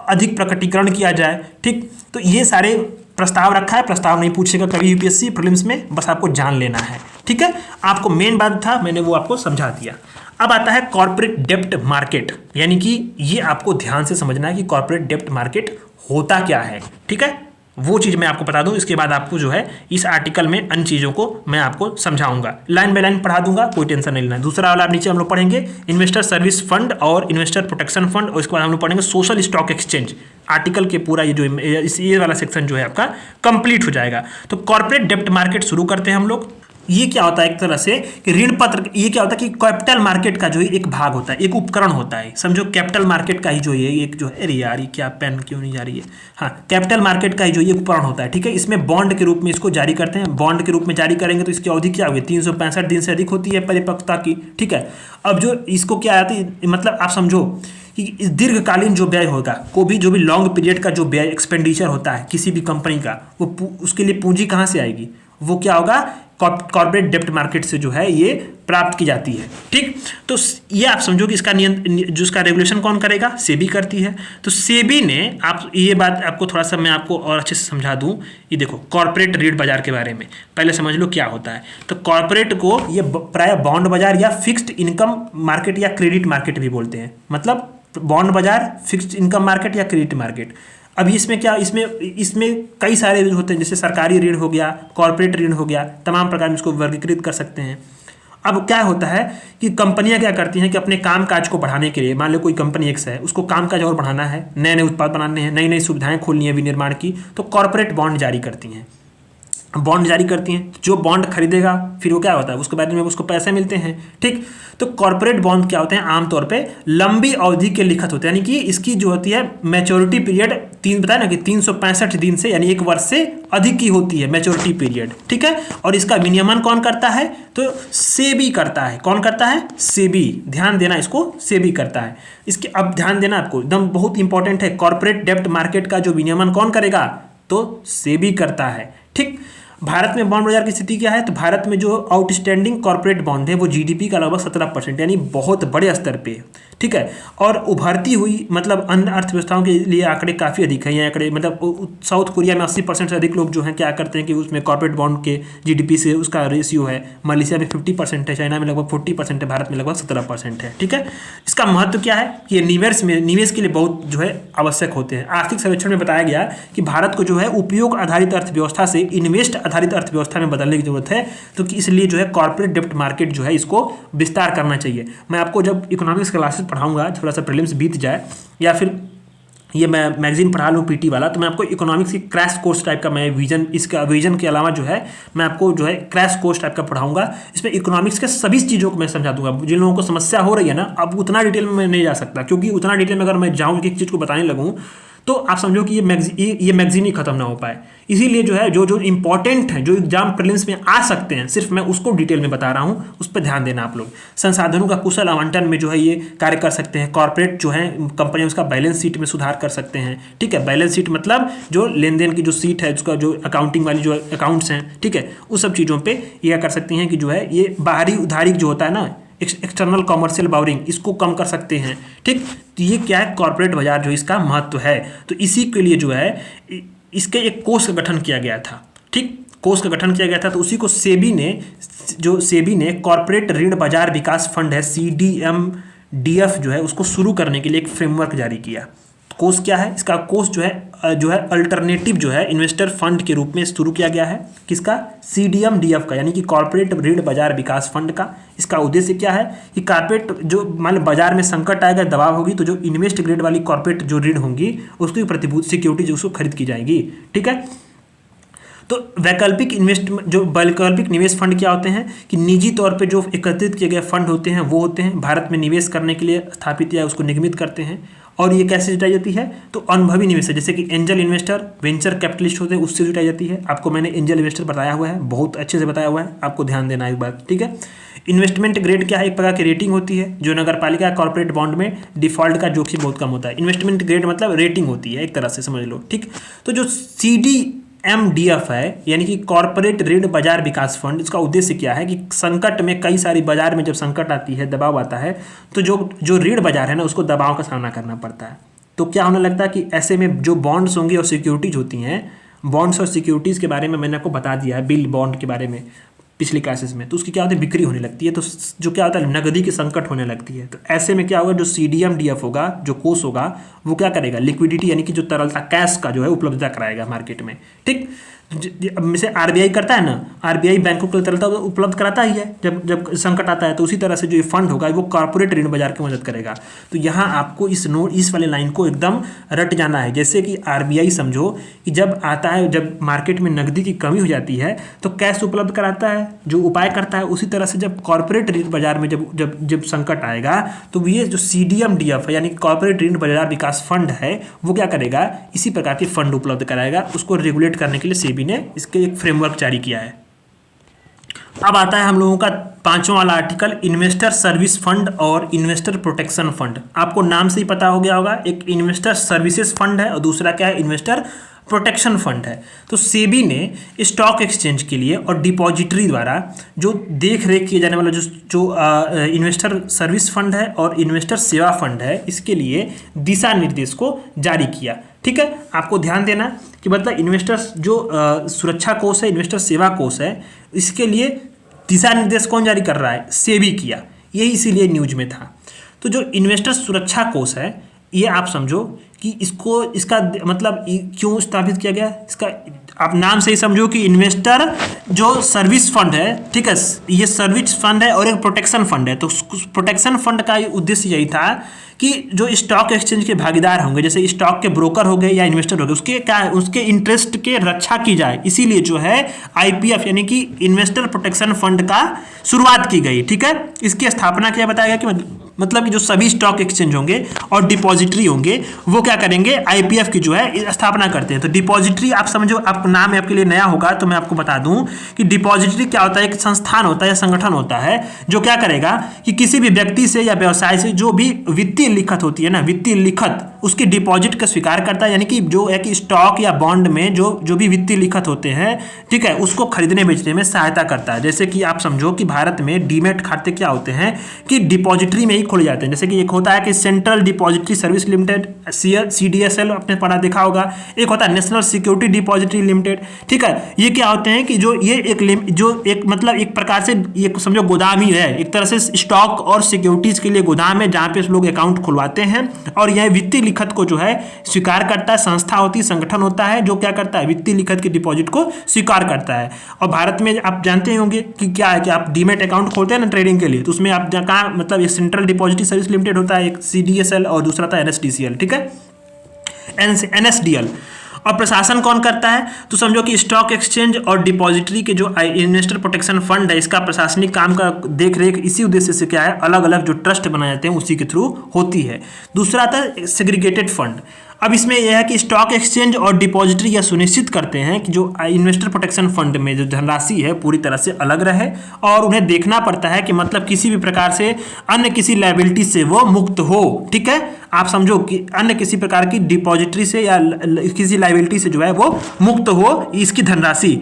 [SPEAKER 1] अधिक प्रकटीकरण किया जाए। ठीक, तो ये सारे प्रस्ताव रखा है। प्रस्ताव नहीं पूछेगा कभी यूपीएससी प्रीलिम्स में, बस आपको जान लेना है। ठीक है, आपको मेन बात था, मैंने वो आपको समझा दिया। अब आता है कॉर्पोरेट डेब्ट मार्केट, यानी कि ये आपको ध्यान से समझना है कि कॉर्पोरेट डेब्ट मार्केट होता क्या है। ठीक है, वो चीज़ मैं आपको बता दूं, इसके बाद आपको जो है इस आर्टिकल में अन्य चीज़ों को मैं आपको समझाऊंगा, लाइन बाय लाइन पढ़ा दूंगा, कोई टेंशन नहीं लेना। दूसरा वाला नीचे हम लोग पढ़ेंगे इन्वेस्टर सर्विस फंड और इन्वेस्टर प्रोटेक्शन फंड, और इसके बाद हम लोग पढ़ेंगे सोशल स्टॉक एक्सचेंज। आर्टिकल के पूरा ये वाला सेक्शन जो है आपका कंप्लीट हो जाएगा। तो कॉर्पोरेट डेब्ट मार्केट शुरू करते हैं हम लोग। ये क्या होता है, एक तरह से कि ऋण पत्र, ये क्या होता है कि कैपिटल मार्केट का जो है एक भाग होता है, एक उपकरण होता है। समझो कैपिटल मार्केट का ही जो ये एक जो है, अरे यार ये क्या पेन क्यों नहीं जा रही है, हाँ, कैपिटल मार्केट का ही जो ये उपकरण होता है। ठीक है, इसमें बॉन्ड के रूप में इसको जारी करते हैं। बॉन्ड के रूप में जारी करेंगे तो इसकी अवधि क्या होगी, 365 दिन से अधिक होती है परिपक्वता की। ठीक है, अब जो इसको क्या आती है, मतलब आप समझो कि इस दीर्घकालीन जो व्यय होगा, को भी जो भी लॉन्ग पीरियड का जो व्यय एक्सपेंडिचर होता है किसी भी कंपनी का, वो उसके लिए पूंजी कहाँ से आएगी, वो क्या होगा, कॉर्पोरेट डेब्ट मार्केट से जो है ये प्राप्त की जाती है। ठीक, तो ये आप समझो कि इसका जो इसका रेगुलेशन कौन करेगा, सेबी करती है। तो सेबी ने आप ये बात आपको थोड़ा सा मैं आपको और अच्छे से समझा दूं। ये देखो कॉर्पोरेट ऋण बाजार के बारे में पहले समझ लो क्या होता है। तो कॉर्पोरेट को ये प्राय बॉन्ड बाजार या फिक्स्ड इनकम मार्केट या क्रेडिट मार्केट भी बोलते हैं। मतलब बॉन्ड बाजार, फिक्स्ड इनकम मार्केट या क्रेडिट मार्केट। अभी इसमें क्या, इसमें कई सारे ऋण होते हैं, जैसे सरकारी ऋण हो गया, कॉर्पोरेट ऋण हो गया, तमाम प्रकार में इसको वर्गीकृत कर सकते हैं। अब क्या होता है कि कंपनियां क्या करती हैं कि अपने कामकाज को बढ़ाने के लिए, मान लो कोई कंपनी एक्स है, उसको कामकाज और बढ़ाना है, नए नए उत्पाद बनाने हैं, नई नई सुविधाएं खोलनी है विनिर्माण की, तो कॉर्पोरेट बॉन्ड जारी करती हैं। बॉन्ड जारी करती हैं, जो बॉन्ड खरीदेगा फिर वो क्या होता है, उसके बाद में उसको पैसे मिलते हैं। ठीक, तो कॉर्पोरेट बॉन्ड क्या होते हैं, आमतौर पे लंबी अवधि के लिखित होते हैं, यानी कि इसकी जो होती है मैच्योरिटी पीरियड बताया ना कि 365 दिन से यानी 1 वर्ष से अधिक की होती है मैच्योरिटी पीरियड। ठीक है, और इसका विनियमन कौन करता है, तो सेबी करता है। कौन करता है, सेबी। ध्यान देना, इसको सेबी करता है। इसके अब ध्यान देना आपको, एकदम बहुत इंपॉर्टेंट है, कॉर्पोरेट डेब्ट मार्केट का जो विनियमन कौन करेगा, तो सेबी करता है। ठीक, भारत में बॉन्ड बाजार की स्थिति क्या है, तो भारत में जो आउटस्टैंडिंग कॉर्पोरेट बॉन्ड है वो जीडीपी का लगभग 17% यानी बहुत बड़े स्तर पे। ठीक है, और उभरती हुई मतलब अन्य अर्थव्यवस्थाओं के लिए आंकड़े काफ़ी अधिक है। ये आंकड़े मतलब साउथ कोरिया में 80% से अधिक लोग जो हैं क्या करते हैं कि उसमें कॉर्पोरेट बॉन्ड के जीडीपी से उसका रेशियो है। मलेशिया में 50% है, चाइना में लगभग 40% है, भारत में लगभग 17% है। ठीक है, इसका महत्व क्या है कि ये निवेश के लिए बहुत जो है आवश्यक होते हैं। आर्थिक सर्वेक्षण में बताया गया कि भारत को जो है उपयोग आधारित अर्थव्यवस्था से इन्वेस्ट आधारित अर्थव्यवस्था में बदलने की जरूरत है। तो इसलिए जो है कॉर्पोरेट डेब्ट मार्केट जो है इसको विस्तार करना चाहिए। मैं आपको जब इकोनॉमिक्स क्लासेस पढ़ाऊंगा, थोड़ा सा प्रीलिम्स बीत जाए या फिर ये मैं मैगजीन पढ़ा लूँ पीटी वाला, तो मैं आपको इकोनॉमिक्स की क्रैश कोर्स टाइप का मैं इसका विजन के अलावा जो है मैं आपको जो है क्रैश कोर्स टाइप का पढ़ाऊंगा। इसमें इकोनॉमिक्स के सभी चीज़ों को मैं समझा दूंगा। जिन लोगों को समस्या हो रही है ना, अब उतना डिटेल में मैं नहीं जा सकता, क्योंकि उतना डिटेल में अगर मैं जाऊँ एक चीज़ को बताने लगूँ तो आप समझो कि ये मैगजीन ही खत्म ना हो पाए। इसीलिए जो है जो इंपॉर्टेंट है, जो एग्जाम प्रीलिम्स में आ सकते हैं, सिर्फ मैं उसको डिटेल में बता रहा हूँ, उस पर ध्यान देना आप लोग। संसाधनों का कुशल आवंटन में जो है ये कार्य कर सकते हैं। कॉर्पोरेट जो है कंपनी उसका बैलेंस शीट में सुधार कर सकते हैं। ठीक है, बैलेंस शीट मतलब जो लेन देन की जो सीट है, उसका जो अकाउंटिंग वाली जो अकाउंट्स हैं, ठीक है, उस सब चीज़ों पर यह कर सकती हैं कि जो है ये बाहरी उधारी जो होता है ना, एक्सटर्नल कॉमर्शियल बाउरिंग, इसको कम कर सकते हैं। ठीक, तो ये क्या है, कॉर्पोरेट बाजार जो इसका महत्व है। तो इसी के लिए जो है इसके एक कोष का गठन किया गया था। ठीक, कोष का गठन किया गया था, तो उसी को सेबी ने कॉर्पोरेट ऋण बाजार विकास फंड है CDMDF जो है उसको शुरू करने के लिए एक फ्रेमवर्क जारी किया। कोष क्या है, इसका कोष जो है अल्टरनेटिव जो है इन्वेस्टर फंड के रूप में शुरू किया गया है। किसका, CDMDF का, यानी कि कॉर्पोरेट ऋण बाजार विकास फंड का। इसका उद्देश्य क्या है कि कॉर्पोरेट जो मान लो बाजार में संकट आएगा, दबाव होगी, तो जो इन्वेस्ट ग्रेड वाली कॉर्पोरेट जो ऋण होंगी उसकी प्रतिभूति सिक्योरिटीज उसको खरीद की जाएगी। ठीक है, तो वैकल्पिक निवेश फंड क्या होते हैं कि निजी तौर पे जो एकत्रित किए गए फंड होते हैं वो होते हैं भारत में निवेश करने के लिए स्थापित या उसको निगमित करते हैं। और ये कैसे जुटाई जाती है, तो अनुभवी निवेशक जैसे कि एंजल इन्वेस्टर, वेंचर कैपिटलिस्ट होते हैं, उससे जुटाई जाती है। आपको मैंने एंजल इन्वेस्टर बताया हुआ है, बहुत अच्छे से बताया हुआ है, आपको ध्यान देना एक बात। ठीक है, इन्वेस्टमेंट ग्रेड क्या है, एक प्रकार की रेटिंग होती है जो नगरपालिका कॉर्पोरेट बॉन्ड में डिफॉल्ट का जोखिम बहुत कम होता है। इन्वेस्टमेंट ग्रेड मतलब रेटिंग होती है एक तरह से, समझ लो। ठीक, तो जो CDMDF है यानी कि कॉर्पोरेट ऋण बाजार विकास फंड, इसका उद्देश्य क्या है कि संकट में कई सारी बाजार में जब संकट आती है, दबाव आता है, तो जो ऋण बाजार है ना उसको दबाव का सामना करना पड़ता है। तो क्या होने लगता है कि ऐसे में जो बॉन्ड्स होंगे और सिक्योरिटीज होती हैं, बॉन्ड्स और सिक्योरिटीज़ के बारे में मैंने आपको बता दिया है, बिल बॉन्ड के बारे में पिछली क्लासेस में, तो उसकी क्या होती है, बिक्री होने लगती है। तो जो क्या होता है, नगदी की संकट होने लगती है। तो ऐसे में क्या होगा, जो CDMDF होगा, जो कोष होगा, वो क्या करेगा, लिक्विडिटी यानी कि जो तरलता कैश का जो है उपलब्धता कराएगा मार्केट में। ठीक, जैसे RBI करता है ना, RBI बैंकों को तरलता उपलब्ध कराता ही है जब संकट आता है, तो उसी तरह से जो ये फंड होगा वो कॉर्पोरेट ऋण बाजार की मदद करेगा। तो यहाँ आपको इस वाले लाइन को एकदम रट जाना है। जैसे कि RBI समझो कि जब आता है, जब मार्केट में नकदी की कमी हो जाती है तो कैश उपलब्ध कराता है, जो उपाय करता है। उसी तरह से जब कॉर्पोरेट ऋण बाजार में जब संकट आएगा तो ये जो CDMDF है यानी कॉर्पोरेट ऋण बाजार विकास फंड है, वो क्या करेगा, इसी प्रकार के फंड उपलब्ध कराएगा। उसको रेगुलेट करने के लिए सेबी ने इसके एक फ्रेमवर्क जारी किया है। अब आता है हम लोगों का 5वां वाला आर्टिकल, इन्वेस्टर सर्विस फंड और इन्वेस्टर प्रोटेक्शन फंड। आपको नाम से ही पता हो गया होगा, एक इन्वेस्टर सर्विसेज फंड है और दूसरा क्या है, इन्वेस्टर प्रोटेक्शन फंड है। तो सेबी ने स्टॉक एक्सचेंज के लिए और डिपॉजिटरी द्वारा जो देख रेख किए जाने वाला जो इन्वेस्टर सर्विस फंड है और इन्वेस्टर सेवा फंड है, इसके लिए दिशा निर्देश को जारी किया। ठीक है, आपको ध्यान देना कि मतलब इन्वेस्टर्स जो सुरक्षा कोष है, इन्वेस्टर सेवा कोष है, इसके लिए दिशा निर्देश कौन जारी कर रहा है? सेबी किया। ये इसीलिए न्यूज में था। तो जो इन्वेस्टर सुरक्षा कोष है, ये आप समझो कि इसका मतलब क्यों स्थापित किया गया। इसका आप नाम से ही समझो कि इन्वेस्टर जो सर्विस फंड है, ठीक है, ये सर्विस फंड है और एक प्रोटेक्शन फंड है। तो प्रोटेक्शन फंड का उद्देश्य यही था कि जो स्टॉक एक्सचेंज के भागीदार होंगे, जैसे स्टॉक के ब्रोकर हो गए या इन्वेस्टर हो गए, उसके इंटरेस्ट के रक्षा की जाए, इसीलिए जो है आईपीएफ यानी कि इन्वेस्टर प्रोटेक्शन फंड का शुरुआत की गई। ठीक है, इसकी स्थापना क्या बताया गया कि मतलब कि जो सभी स्टॉक एक्सचेंज होंगे और डिपॉजिटरी होंगे वो क्या करेंगे, आईपीएफ की जो है स्थापना करते हैं। तो डिपॉजिटरी आप समझो, आप नाम आपके लिए नया होगा तो मैं आपको बता दूं कि डिपॉजिटरी क्या होता है, एक संस्थान होता है या संगठन होता है जो क्या करेगा कि किसी भी व्यक्ति से या व्यवसाय से जो भी वित्तीय लिखत होती है ना, वित्तीय लिखत, उसकी डिपॉजिट का स्वीकार करता है। यानी कि जो है कि स्टॉक या बॉन्ड में जो भी वित्तीय लिखत होते हैं, ठीक है, उसको खरीदने बेचने में सहायता करता है। जैसे कि आप समझो कि भारत में डीमैट खाते क्या होते हैं कि डिपॉजिटरी में ही खोले जाते हैं। जैसे कि एक होता है कि central depository service limited, CDSL, आपने पढ़ा देखा होगा। एक होता है नेशनल सिक्योरिटी डिपॉजिटरी लिमिटेड। ठीक है, ये क्या होते हैं कि जो एक मतलब एक प्रकार से ये समझो गोदाम ही है, एक तरह से स्टॉक और सिक्योरिटीज के लिए गोदाम है जहां पे लोग अकाउंट खुलवाते हैं और यह वित्तीय लिखत को जो है स्वीकार करता है। संस्था होती है, संगठन होता है जो क्या करता है, वित्तीय लिखत की डिपॉजिट को स्वीकार करता है। और भारत में आप जानते होंगे कि क्या है कि आप डीमैट अकाउंट खोलते हैं ना ट्रेडिंग के लिए, तो उसमें आप कहाँ मतलब ये सेंट्रल डिपॉजिटरी सर्विस लिमिटेड होता है, एक सीडीएसएल और दूसरा था एनएसडीसीएल। ठीक है, एनएसडीएल। और प्रशासन कौन करता है, तो समझो कि स्टॉक एक्सचेंज और डिपॉजिटरी के जो इन्वेस्टर प्रोटेक्शन फंड है, इसका प्रशासनिक काम का देख रेख इसी उद्देश्य से क्या है, अलग अलग जो ट्रस्ट बनाए जाते हैं उसी के थ्रू होती है। दूसरा था सेग्रीगेटेड फंड। अब इसमें यह है कि स्टॉक एक्सचेंज और डिपॉजिटरी यह सुनिश्चित करते हैं कि जो इन्वेस्टर प्रोटेक्शन फंड में जो धनराशि है पूरी तरह से अलग रहे और उन्हें देखना पड़ता है कि मतलब किसी भी प्रकार से अन्य किसी लायबिलिटी से वो मुक्त हो। ठीक है, आप समझो कि अन्य किसी प्रकार की डिपॉजिटरी से या किसी लायबिलिटी से जो है वो मुक्त हो इसकी धनराशि।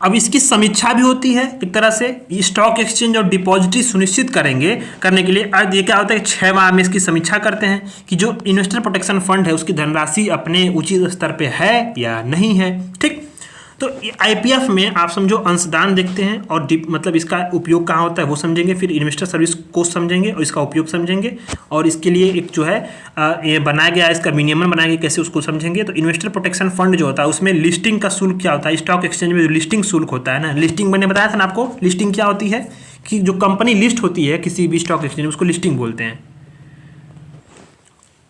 [SPEAKER 1] अब इसकी समीक्षा भी होती है एक तरह से, स्टॉक एक्सचेंज और डिपॉजिटरी सुनिश्चित करने के लिए आज ये क्या होता है, 6 माह में इसकी समीक्षा करते हैं कि जो इन्वेस्टर प्रोटेक्शन फंड है उसकी धनराशि अपने उचित स्तर पे है या नहीं है। ठीक, तो आईपीएफ में आप समझो अंशदान देखते हैं और मतलब इसका उपयोग कहाँ होता है वो समझेंगे, फिर इन्वेस्टर सर्विस कोष समझेंगे और इसका उपयोग समझेंगे और इसके लिए एक जो है ये बनाया गया है, इसका विनियमन बनाया गया कैसे उसको समझेंगे। तो इन्वेस्टर प्रोटेक्शन फंड जो होता है उसमें लिस्टिंग का शुल्क क्या होता है, स्टॉक एक्सचेंज में जो लिस्टिंग शुल्क होता है ना, लिस्टिंग मैंने बताया था ना आपको, लिस्टिंग क्या होती है कि जो कंपनी लिस्ट होती है किसी भी स्टॉक एक्सचेंज में उसको लिस्टिंग बोलते हैं।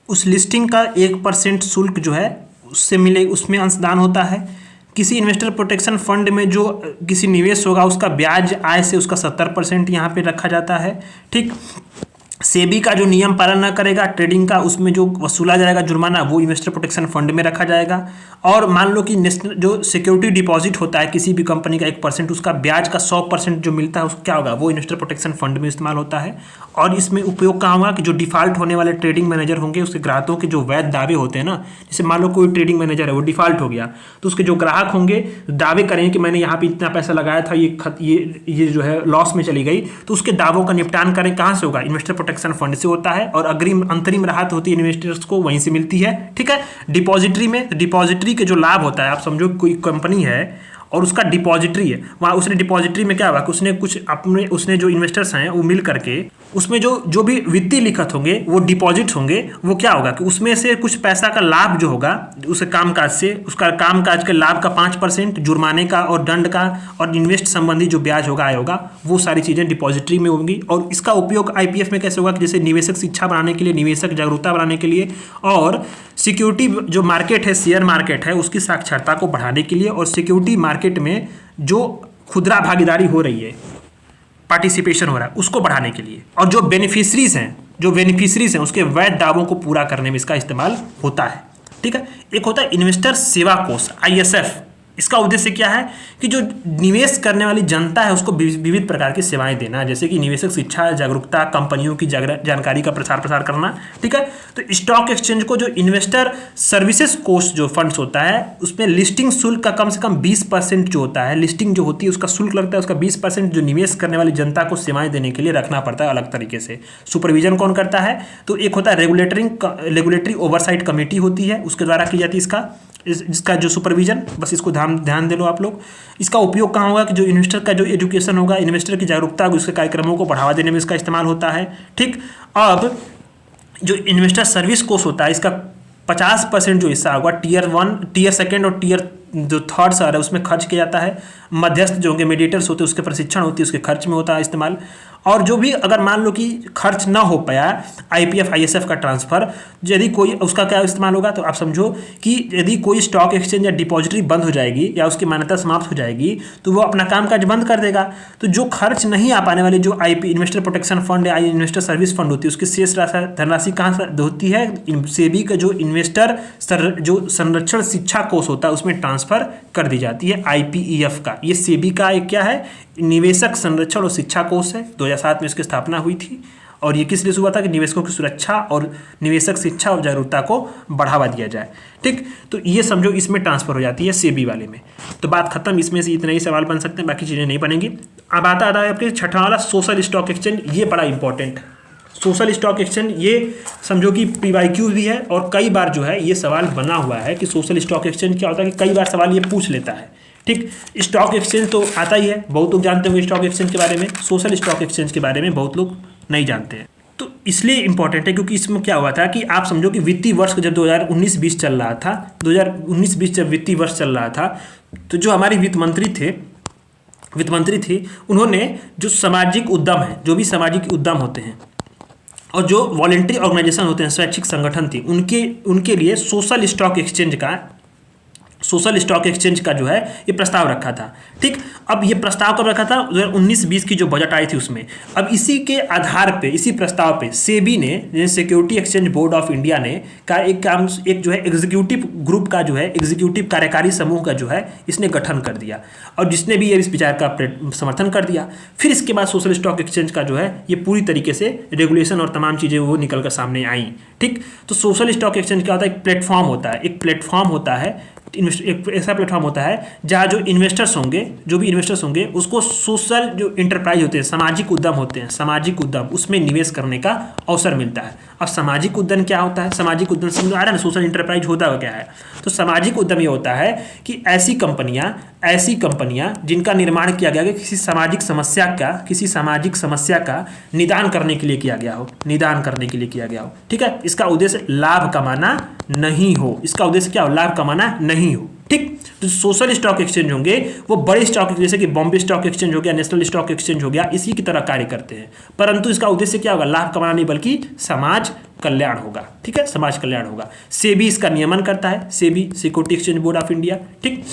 [SPEAKER 1] उस लिस्टिंग का 1% शुल्क जो है उससे मिले, उसमें अंशदान होता है। किसी इन्वेस्टर प्रोटेक्शन फंड में जो किसी निवेश होगा उसका ब्याज आय से उसका 70% यहाँ पे रखा जाता है। ठीक, सेबी का जो नियम पालन न करेगा ट्रेडिंग का, उसमें जो वसूला जाएगा जुर्माना वो इन्वेस्टर प्रोटेक्शन फंड में रखा जाएगा। और मान लो कि नेशनल जो सिक्योरिटी डिपॉजिट होता है किसी भी कंपनी का 1%, उसका ब्याज का 100% जो मिलता है उसको क्या होगा, वो इन्वेस्टर प्रोटेक्शन फंड में इस्तेमाल होता है। और इसमें उपयोग कहाँ होगा कि जो डिफॉल्ट होने वाले ट्रेडिंग मैनेजर होंगे उसके ग्राहकों के जो वैध दावे होते हैं ना, जैसे मान लो कोई ट्रेडिंग मैनेजर है वो डिफॉल्ट हो गया तो उसके जो ग्राहक होंगे दावे करेंगे कि मैंने यहाँ पे इतना पैसा लगाया था, ये जो है लॉस में चली गई, तो उसके दावों का निपटान करें कहाँ से होगा, इन्वेस्टर प्रोटेक्शन फंड से होता है। और अंतरिम राहत होती है इन्वेस्टर्स को वहीं से मिलती है। ठीक है, डिपॉजिटरी में डिपॉजिटरी के जो लाभ होता है, आप समझो कोई कंपनी है और उसका डिपॉजिटरी है, वहाँ उसने डिपॉजिटरी में क्या हुआ कि उसने कुछ अपने उसने जो इन्वेस्टर्स हैं वो मिल करके उसमें जो भी वित्तीय लिखत होंगे वो डिपॉजिट होंगे, वो क्या होगा कि उसमें से कुछ पैसा का लाभ जो होगा उस कामकाज से, उसका कामकाज के लाभ का 5%, जुर्माने का और दंड का और इन्वेस्ट संबंधी जो ब्याज होगा आय होगा, वो सारी चीज़ें डिपॉजिटरी में होंगी। और इसका उपयोग आईपीएफ में कैसे होगा कि जैसे निवेशक शिक्षा बढ़ाने के लिए, निवेशक जागरूकता बढ़ाने के लिए और सिक्योरिटी जो मार्केट है, शेयर मार्केट है, उसकी साक्षरता को बढ़ाने के लिए और सिक्योरिटी मार्केट में जो खुदरा भागीदारी हो रही है, पार्टिसिपेशन हो रहा है, उसको बढ़ाने के लिए और जो बेनिफिशरीज हैं उसके वैध दावों को पूरा करने में इसका इस्तेमाल होता है। ठीक है, एक होता है इन्वेस्टर सेवा कोष, आईएसएफ, इसका उद्देश्य क्या है कि जो निवेश करने वाली जनता है उसको विविध प्रकार की सेवाएं देना, जैसे कि निवेशक शिक्षा, जागरूकता, कंपनियों की जानकारी का प्रसार प्रसार करना। ठीक है, तो स्टॉक एक्सचेंज को जो इन्वेस्टर सर्विसेज कोस्ट जो फंड्स होता है उसमें लिस्टिंग शुल्क का कम से कम 20% जो होता है, लिस्टिंग जो होती है उसका शुल्क लगता है, उसका 20% जो निवेश करने वाली जनता को सेवाएं देने के लिए रखना पड़ता है अलग तरीके से। सुपरविजन कौन करता है? तो एक होता है रेगुलेटरी ओवरसाइट कमेटी होती है, उसके द्वारा की जाती है इसका जो सुपरविजन, बस इसको ध्यान दे लो आप लोग। इसका उपयोग कहाँ होगा कि जो इन्वेस्टर का जो एजुकेशन होगा, इन्वेस्टर की जागरूकता होगी, उसके कार्यक्रमों को बढ़ावा देने में इसका इस्तेमाल होता है। ठीक, अब जो इन्वेस्टर सर्विस कोस्ट होता है इसका 50% जो हिस्सा होगा टीयर 1, टीयर 2 और टीयर जो 3 शहर है उसमें खर्च किया जाता है। मध्यस्थ जो होंगे, मीडिएटर्स होते हैं, उसके प्रशिक्षण होती है, उसके खर्च में होता है इस्तेमाल। और जो भी अगर मान लो कि खर्च ना हो पाया IPF ISF का ट्रांसफर, यदि कोई उसका क्या इस्तेमाल होगा, तो आप समझो कि यदि कोई स्टॉक एक्सचेंज या डिपॉजिटरी बंद हो जाएगी या उसकी मान्यता समाप्त हो जाएगी तो वो अपना कामकाज बंद कर देगा। तो जो खर्च नहीं आ पाने वाली जो IP इन्वेस्टर प्रोटेक्शन फंड या इन्वेस्टर सर्विस फंड होती है उसकी शेष धनराशि कहाँ से होती है? सेबी का जो इन्वेस्टर जो संरक्षण शिक्षा कोष होता है उसमें ट्रांसफर कर दी जाती है IPEF का। ये सेबी का एक क्या है? निवेशक संरक्षण और शिक्षा कोष है। 2007 में इसकी स्थापना हुई थी और ये किस लिए हुआ था कि निवेशकों की सुरक्षा और निवेशक शिक्षा और जागरूकता को बढ़ावा दिया जाए। ठीक, तो ये समझो इसमें ट्रांसफर हो जाती है सेबी वाले में। तो बात खत्म, इसमें से इतने ही सवाल बन सकते हैं, बाकी चीज़ें नहीं बनेंगी। अब आता है आपके छठा वाला सोशल स्टॉक एक्सचेंज। ये बड़ा इंपॉर्टेंट सोशल स्टॉक एक्सचेंज, ये समझो कि PYQ भी है और कई बार जो है ये सवाल बना हुआ है कि सोशल स्टॉक एक्सचेंज क्या होता है, कि कई बार सवाल ये पूछ लेता है। ठीक, स्टॉक एक्सचेंज तो आता ही है, बहुत लोग जानते होंगे स्टॉक एक्सचेंज के बारे में। सोशल स्टॉक एक्सचेंज के बारे में बहुत लोग नहीं जानते हैं, तो इसलिए इंपॉर्टेंट है क्योंकि इसमें क्या हुआ था कि आप समझो कि वित्तीय वर्ष जब 2019-20 चल रहा था, 2019-20 जब वित्तीय वर्ष चल रहा था, तो जो हमारे वित्त मंत्री थे उन्होंने जो सामाजिक उद्यम है, जो भी सामाजिक उद्यम होते हैं और जो वॉलंटरी ऑर्गेनाइजेशन होते हैं, स्वैच्छिक संगठन थे, उनके लिए सोशल स्टॉक एक्सचेंज का जो है ये प्रस्ताव रखा था। ठीक, अब ये प्रस्ताव कब रखा था? 2019-20 की जो बजट आई थी उसमें। अब इसी के आधार पे, इसी प्रस्ताव पे सेबी ने, security exchange board of India ने का एक जो है एग्जीक्यूटिव ग्रुप का जो है एग्जीक्यूटिव कार्यकारी समूह का जो है इसने गठन कर दिया और जिसने भी ये इस विचार का समर्थन कर दिया। फिर इसके बाद सोशल स्टॉक एक्सचेंज का जो है ये पूरी तरीके से रेगुलेशन और तमाम चीज़ें वो निकल कर सामने आई। ठीक, तो सोशल स्टॉक एक्सचेंज क्या होता है? एक प्लेटफॉर्म होता है, एक ऐसा प्लेटफॉर्म होता है जहाँ जो इन्वेस्टर्स होंगे उसको सोशल जो इंटरप्राइज होते हैं, सामाजिक उद्यम उसमें निवेश करने का अवसर मिलता है। अब सामाजिक उद्यम क्या होता है? सामाजिक उद्यम समझ आ रहा है ना, सोशल इंटरप्राइज होता है क्या है? तो सामाजिक उद्यम ये होता है कि ऐसी कंपनियां जिनका निर्माण किया गया किसी सामाजिक समस्या का निदान करने के लिए किया गया हो। ठीक है, इसका उद्देश्य लाभ कमाना नहीं हो। इसका उद्देश्य क्या हो? लाभ कमाना नहीं हो। ठीक, तो सोशल स्टॉक एक्सचेंज होंगे वो बड़े स्टॉक जैसे कि बॉम्बे स्टॉक एक्सचेंज हो गया, नेशनल स्टॉक एक्सचेंज हो गया, इसी की तरह कार्य करते हैं, परंतु इसका उद्देश्य क्या होगा? लाभ कमाना नहीं बल्कि समाज कल्याण होगा। ठीक है, समाज कल्याण होगा। सेबी इसका नियमन करता है, SEBI security exchange board of India. ठीक,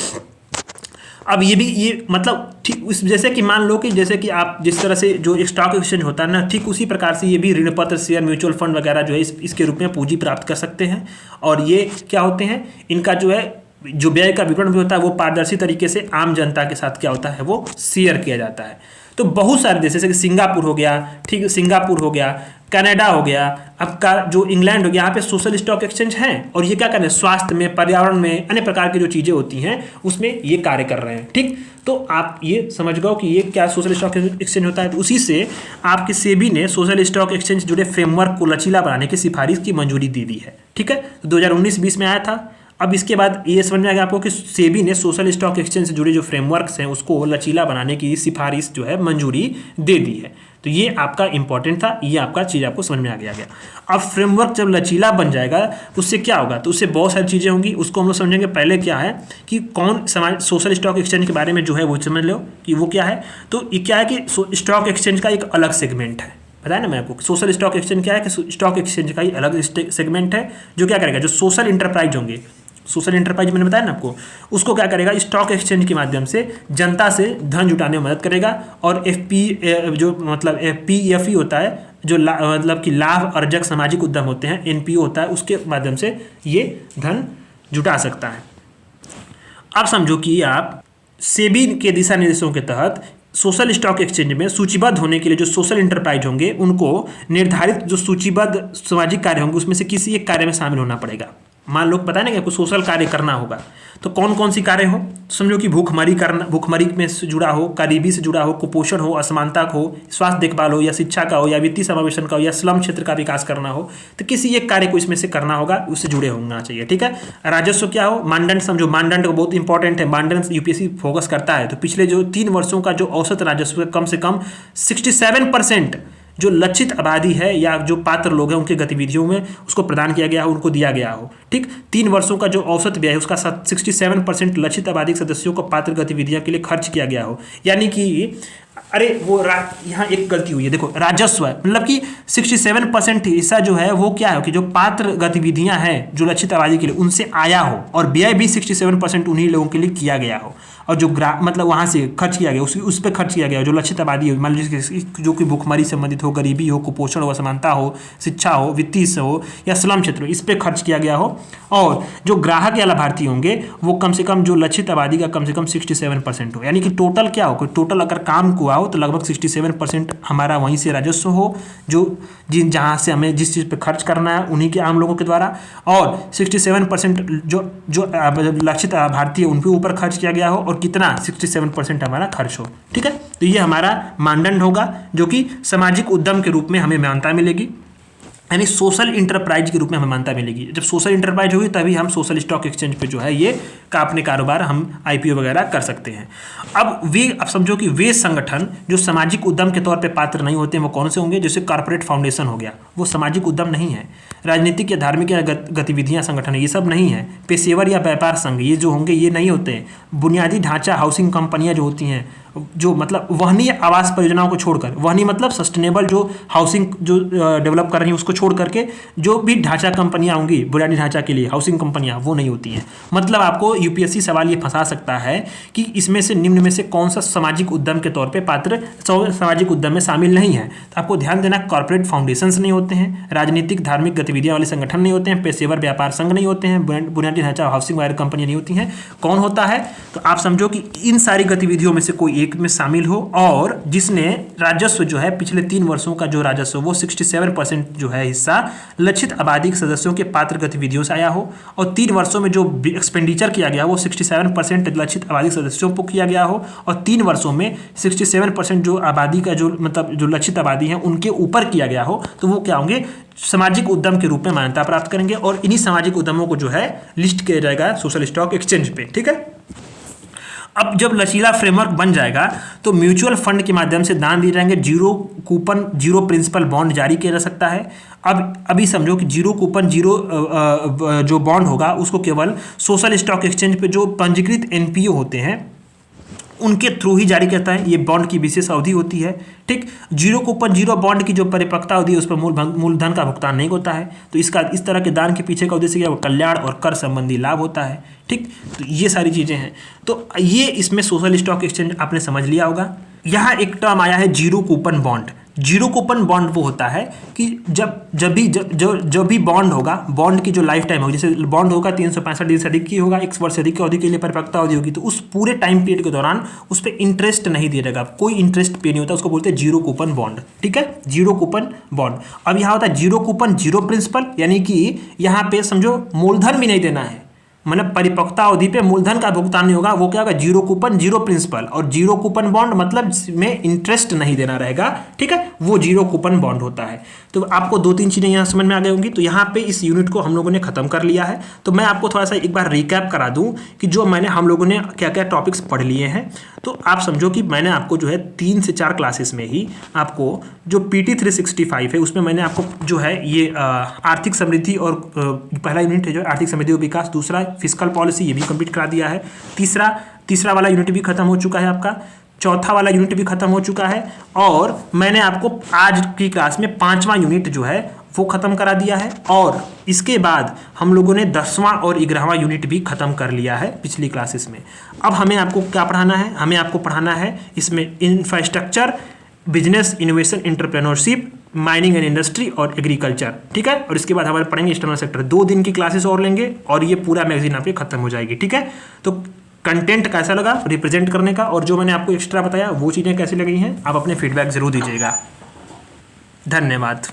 [SPEAKER 1] अब ये मतलब ठीक जैसे कि मान लो कि जैसे कि आप जिस तरह से जो स्टॉक एक्सचेंज होता है ना, ठीक उसी प्रकार से ये भी ऋण पत्र, शेयर, म्यूचुअल फंड वगैरह जो है इसके रूप में पूंजी प्राप्त कर सकते हैं। और ये क्या होते हैं? इनका जो है जो व्यय का विवरण भी होता है वो पारदर्शी तरीके से आम जनता के साथ क्या होता है वो शेयर किया जाता है। तो बहुत सारे देश जैसे कि सिंगापुर हो गया, कनाडा हो गया, आपका जो इंग्लैंड हो गया, यहाँ पे सोशल स्टॉक एक्सचेंज हैं और ये क्या कर रहे हैं? स्वास्थ्य में, पर्यावरण में, अन्य प्रकार की जो चीज़ें होती हैं उसमें ये कार्य कर रहे हैं। ठीक, तो आप ये समझ गए कि ये क्या सोशल स्टॉक एक्सचेंज होता है। तो उसी से आपके सेबी ने सोशल स्टॉक एक्सचेंज जुड़े फ्रेमवर्क को लचीला बनाने की सिफारिश की मंजूरी दे दी है। ठीक है, तो 2019-20 में आया था। अब इसके बाद ये समझ में आ गया आपको कि सेबी ने सोशल स्टॉक एक्सचेंज से जुड़े जो फ्रेमवर्क्स हैं उसको लचीला बनाने की सिफारिश जो है मंजूरी दे दी है। तो ये आपका इंपॉर्टेंट था, ये आपका चीज़ आपको समझ में आ गया। अब फ्रेमवर्क जब लचीला बन जाएगा उससे क्या होगा? तो उससे बहुत सारी चीज़ें होंगी, उसको हम लोग समझेंगे। पहले क्या है कि कौन सोशल स्टॉक एक्सचेंज के बारे में जो है वो समझ लो कि वो क्या है। तो ये क्या है कि स्टॉक एक्सचेंज का एक अलग सेगमेंट है, बताया ना मैं आपको। सोशल स्टॉक एक्सचेंज क्या है कि स्टॉक एक्सचेंज का ही अलग सेगमेंट है जो क्या करेगा? जो सोशल इंटरप्राइज होंगे, सोशल इंटरप्राइज मैंने बताया ना आपको, उसको क्या करेगा? स्टॉक एक्सचेंज के माध्यम से जनता से धन जुटाने में मदद करेगा। और PFE होता है जो मतलब कि लाभ अर्जक सामाजिक उद्यम होते हैं, NPO होता है, उसके माध्यम से ये धन जुटा सकता है। आप समझो कि आप सेबी के दिशा निर्देशों के तहत सोशल स्टॉक एक्सचेंज में सूचीबद्ध होने के लिए जो सोशल इंटरप्राइज होंगे उनको निर्धारित जो सूचीबद्ध सामाजिक कार्य होंगे उसमें से किसी एक कार्य में शामिल होना पड़ेगा। मान लो पता है ना कि आपको सोशल कार्य करना होगा, तो कौन कौन सी कार्य हो, समझो कि भूखमरी करना, भूखमरी में से जुड़ा हो, गरीबी से जुड़ा हो, कुपोषण हो, असमानता हो, स्वास्थ्य देखभाल हो, या शिक्षा का हो, या वित्तीय समावेशन का हो, या स्लम क्षेत्र का विकास करना हो, तो किसी एक कार्य को इसमें से करना होगा, उससे जुड़े होना चाहिए। ठीक है। राजस्व क्या हो, मानदंड समझो, मानदंड बहुत इंपॉर्टेंट है, मानदंड यूपीएससी फोकस करता है। तो पिछले जो 3 वर्षों का जो औसत राजस्व कम से कम 67% जो लक्षित आबादी है या जो पात्र लोग हैं उनके गतिविधियों में उसको प्रदान किया गया हो, उनको दिया गया हो। ठीक, 3 वर्षों का जो औसत व्यय है उसका 67% लक्षित आबादी के सदस्यों को पात्र गतिविधियों के लिए खर्च किया गया हो। यानी कि अरे वो यहाँ एक गलती हुई है, देखो राजस्व मतलब कि 67% हिस्सा जो है वो क्या है कि जो पात्र गतिविधियां हैं जो लक्षित आबादी के लिए उनसे आया हो, और व्यय भी 67% उन्हीं लोगों के लिए किया गया हो, और जो मतलब वहाँ से खर्च किया गया उस पर खर्च किया गया हो जो लक्षित आबादी हो, मान लीजिए जो कि भूखमरी संबंधित हो, गरीबी हो, कुपोषण हो, असमानता हो, शिक्षा हो, वित्तीय से हो, या स्लम क्षेत्र हो, इस पर खर्च किया गया हो। और जो ग्राहक या लाभार्थी होंगे वो कम से कम जो लक्षित आबादी का कम से कम 67% हो। यानी कि टोटल क्या हो, टोटल अगर काम हुआ हो तो लगभग 67% हमारा वहीं से राजस्व हो, जो जहाँ से हमें जिस चीज़ पे खर्च करना है उन्हीं के आम लोगों के द्वारा, और 67% जो लक्षित लाभार्थी है उनके ऊपर खर्च किया गया हो, और कितना 67% हमारा खर्च हो। ठीक है। तो ये हमारा मानदंड होगा जो कि सामाजिक उद्यम के रूप में हमें मान्यता मिलेगी, यानी सोशल इंटरप्राइज के रूप में हमें मान्यता मिलेगी। जब सोशल इंटरप्राइज होगी तभी हम सोशल स्टॉक एक्सचेंज पे जो है ये का अपने कारोबार हम आईपीओ वगैरह कर सकते हैं। अब समझो कि वे संगठन जो सामाजिक उद्यम के तौर पे पात्र नहीं होते हैं वो कौन से होंगे, जैसे कॉर्पोरेट फाउंडेशन हो गया, वो सामाजिक उद्यम नहीं है। राजनीतिक या धार्मिक या गतिविधियां संगठन ये सब नहीं है। पेशेवर या व्यापार संघ ये जो होंगे ये नहीं होते हैं। बुनियादी ढांचा हाउसिंग कंपनियां जो होती हैं, जो मतलब वहनीय आवास परियोजनाओं को छोड़कर, वहनीय मतलब सस्टेनेबल जो हाउसिंग जो डेवलप कर रही हैं उसको छोड़ करके जो भी ढांचा कंपनियां होंगी बुनियादी ढांचा के लिए हाउसिंग कंपनियां, वो नहीं होती हैं। मतलब आपको यूपीएससी सवाल ये फंसा सकता है कि इसमें से निम्न में से कौन सा सामाजिक उद्यम के तौर पे पात्र सामाजिक उद्यम में शामिल नहीं है। तो आपको ध्यान देना, कॉर्पोरेट फाउंडेशंस नहीं होते हैं, राजनीतिक धार्मिक गतिविधियां वाले संगठन नहीं होते हैं, पेशेवर व्यापार संघ नहीं होते हैं, बुनियादी ढांचा हाउसिंग वाले कंपनियां नहीं होती हैं। कौन होता है, तो आप समझो कि इन सारी गतिविधियों में से कोई एक में शामिल हो, और जिसने राजस्व जो है पिछले 3 वर्षों का जो राजस्व वो 67% जो है हिस्सा लक्षित आबादी के सदस्यों के पात्र गतिविधियों से आया हो, और 3 वर्षों में जो एक्सपेंडिचर किया गया वो 67% लक्षित आबादी सदस्यों को किया गया हो, और 3 वर्षों में 67% जो आबादी का जो मतलब जो लक्षित आबादी है उनके ऊपर किया गया हो, तो वो क्या होंगे, सामाजिक उद्यम के रूप में मान्यता प्राप्त करेंगे। और इन्हीं सामाजिक उद्यमों को जो है लिस्ट किया जाएगा सोशल स्टॉक एक्सचेंज पे। ठीक है। अब जब लचीला फ्रेमवर्क बन जाएगा तो म्यूचुअल फंड के माध्यम से दान दिए जाएंगे, zero coupon zero principal bond जारी किया जा सकता है। अब अभी समझो कि जीरो कूपन जीरो जो बॉन्ड होगा उसको केवल सोशल स्टॉक एक्सचेंज पे जो पंजीकृत एनपीओ होते हैं उनके थ्रू ही जारी करता है। ये बॉन्ड की विशेष अवधि होती है। ठीक, जीरो कूपन जीरो बॉन्ड की जो परिपक्वता अवधि है उस पर मूलधन का भुगतान नहीं होता है। तो इस तरह के दान के पीछे का उद्देश्य क्या है, कल्याण और कर संबंधी लाभ होता है। ठीक, तो ये सारी चीज़ें हैं। तो ये इसमें सोशल स्टॉक एक्सचेंज आपने समझ लिया होगा। यहाँ एक टर्म आया है zero coupon bond. Zero coupon bond वो होता है कि जब भी बॉन्ड होगा, बॉन्ड की जो लाइफ टाइम होगी, जैसे बॉन्ड होगा 365 दिन से अधिक की होगा, 1 वर्ष से अधिक की अवधि के लिए परिपक्वता अवधि होगी, तो उस पूरे टाइम पीरियड के दौरान उस पर इंटरेस्ट नहीं दिया जाएगा, कोई इंटरेस्ट पे नहीं होता, उसको बोलते हैं जीरो कूपन बॉन्ड। ठीक है, जीरो कूपन बॉन्ड। अब यहाँ होता है जीरो कूपन जीरो प्रिंसिपल, यानी कि यहाँ पे समझो मूलधन भी नहीं देना है, मतलब परिपक्वता अवधि पे मूलधन का भुगतान नहीं होगा, वो क्या होगा, जीरो कूपन जीरो प्रिंसिपल। और जीरो कूपन बॉन्ड मतलब में इंटरेस्ट नहीं देना रहेगा। ठीक है, वो जीरो कूपन बॉन्ड होता है। तो आपको 2-3 चीज़ें यहाँ समझ में आ गई होंगी। तो यहाँ पे इस यूनिट को हम लोगों ने खत्म कर लिया है। तो मैं आपको थोड़ा सा एक बार रिकैप करा दूँ कि जो हम लोगों ने क्या क्या टॉपिक्स पढ़ लिए हैं। तो आप समझो कि मैंने आपको जो है 3 से 4 क्लासेस में ही आपको जो PT 365 है उसमें मैंने आपको जो है ये आर्थिक समृद्धि और पहला यूनिट है जो आर्थिक समृद्धि और विकास, दूसरा फिस्कल पॉलिसी, ये भी कंप्लीट करा दिया है। तीसरा वाला यूनिट भी खत्म हो चुका है आपका, चौथा वाला यूनिट भी खत्म हो चुका है, और मैंने आपको आज की क्लास में 5वां यूनिट जो है वो खत्म करा दिया है। और इसके बाद हम लोगों ने 10वां और 11वां यूनिट भी खत्म कर लिया है पिछली क्लासेस में। अब हमें आपको क्या पढ़ाना है, हमें आपको पढ़ाना है इसमें infrastructure, business, innovation, entrepreneurship, mining and industry और एग्रीकल्चर। ठीक है, और इसके बाद हमारे पढ़ेंगे एक्सटर्नल सेक्टर। 2 दिन की क्लासेस और लेंगे और ये पूरा मैगजीन आपके खत्म हो जाएगी। ठीक है, तो कंटेंट कैसा लगा रिप्रेजेंट करने का, और जो मैंने आपको एक्स्ट्रा बताया वो चीज़ें कैसी लगी हैं, आप अपने फीडबैक ज़रूर दीजिएगा। धन्यवाद।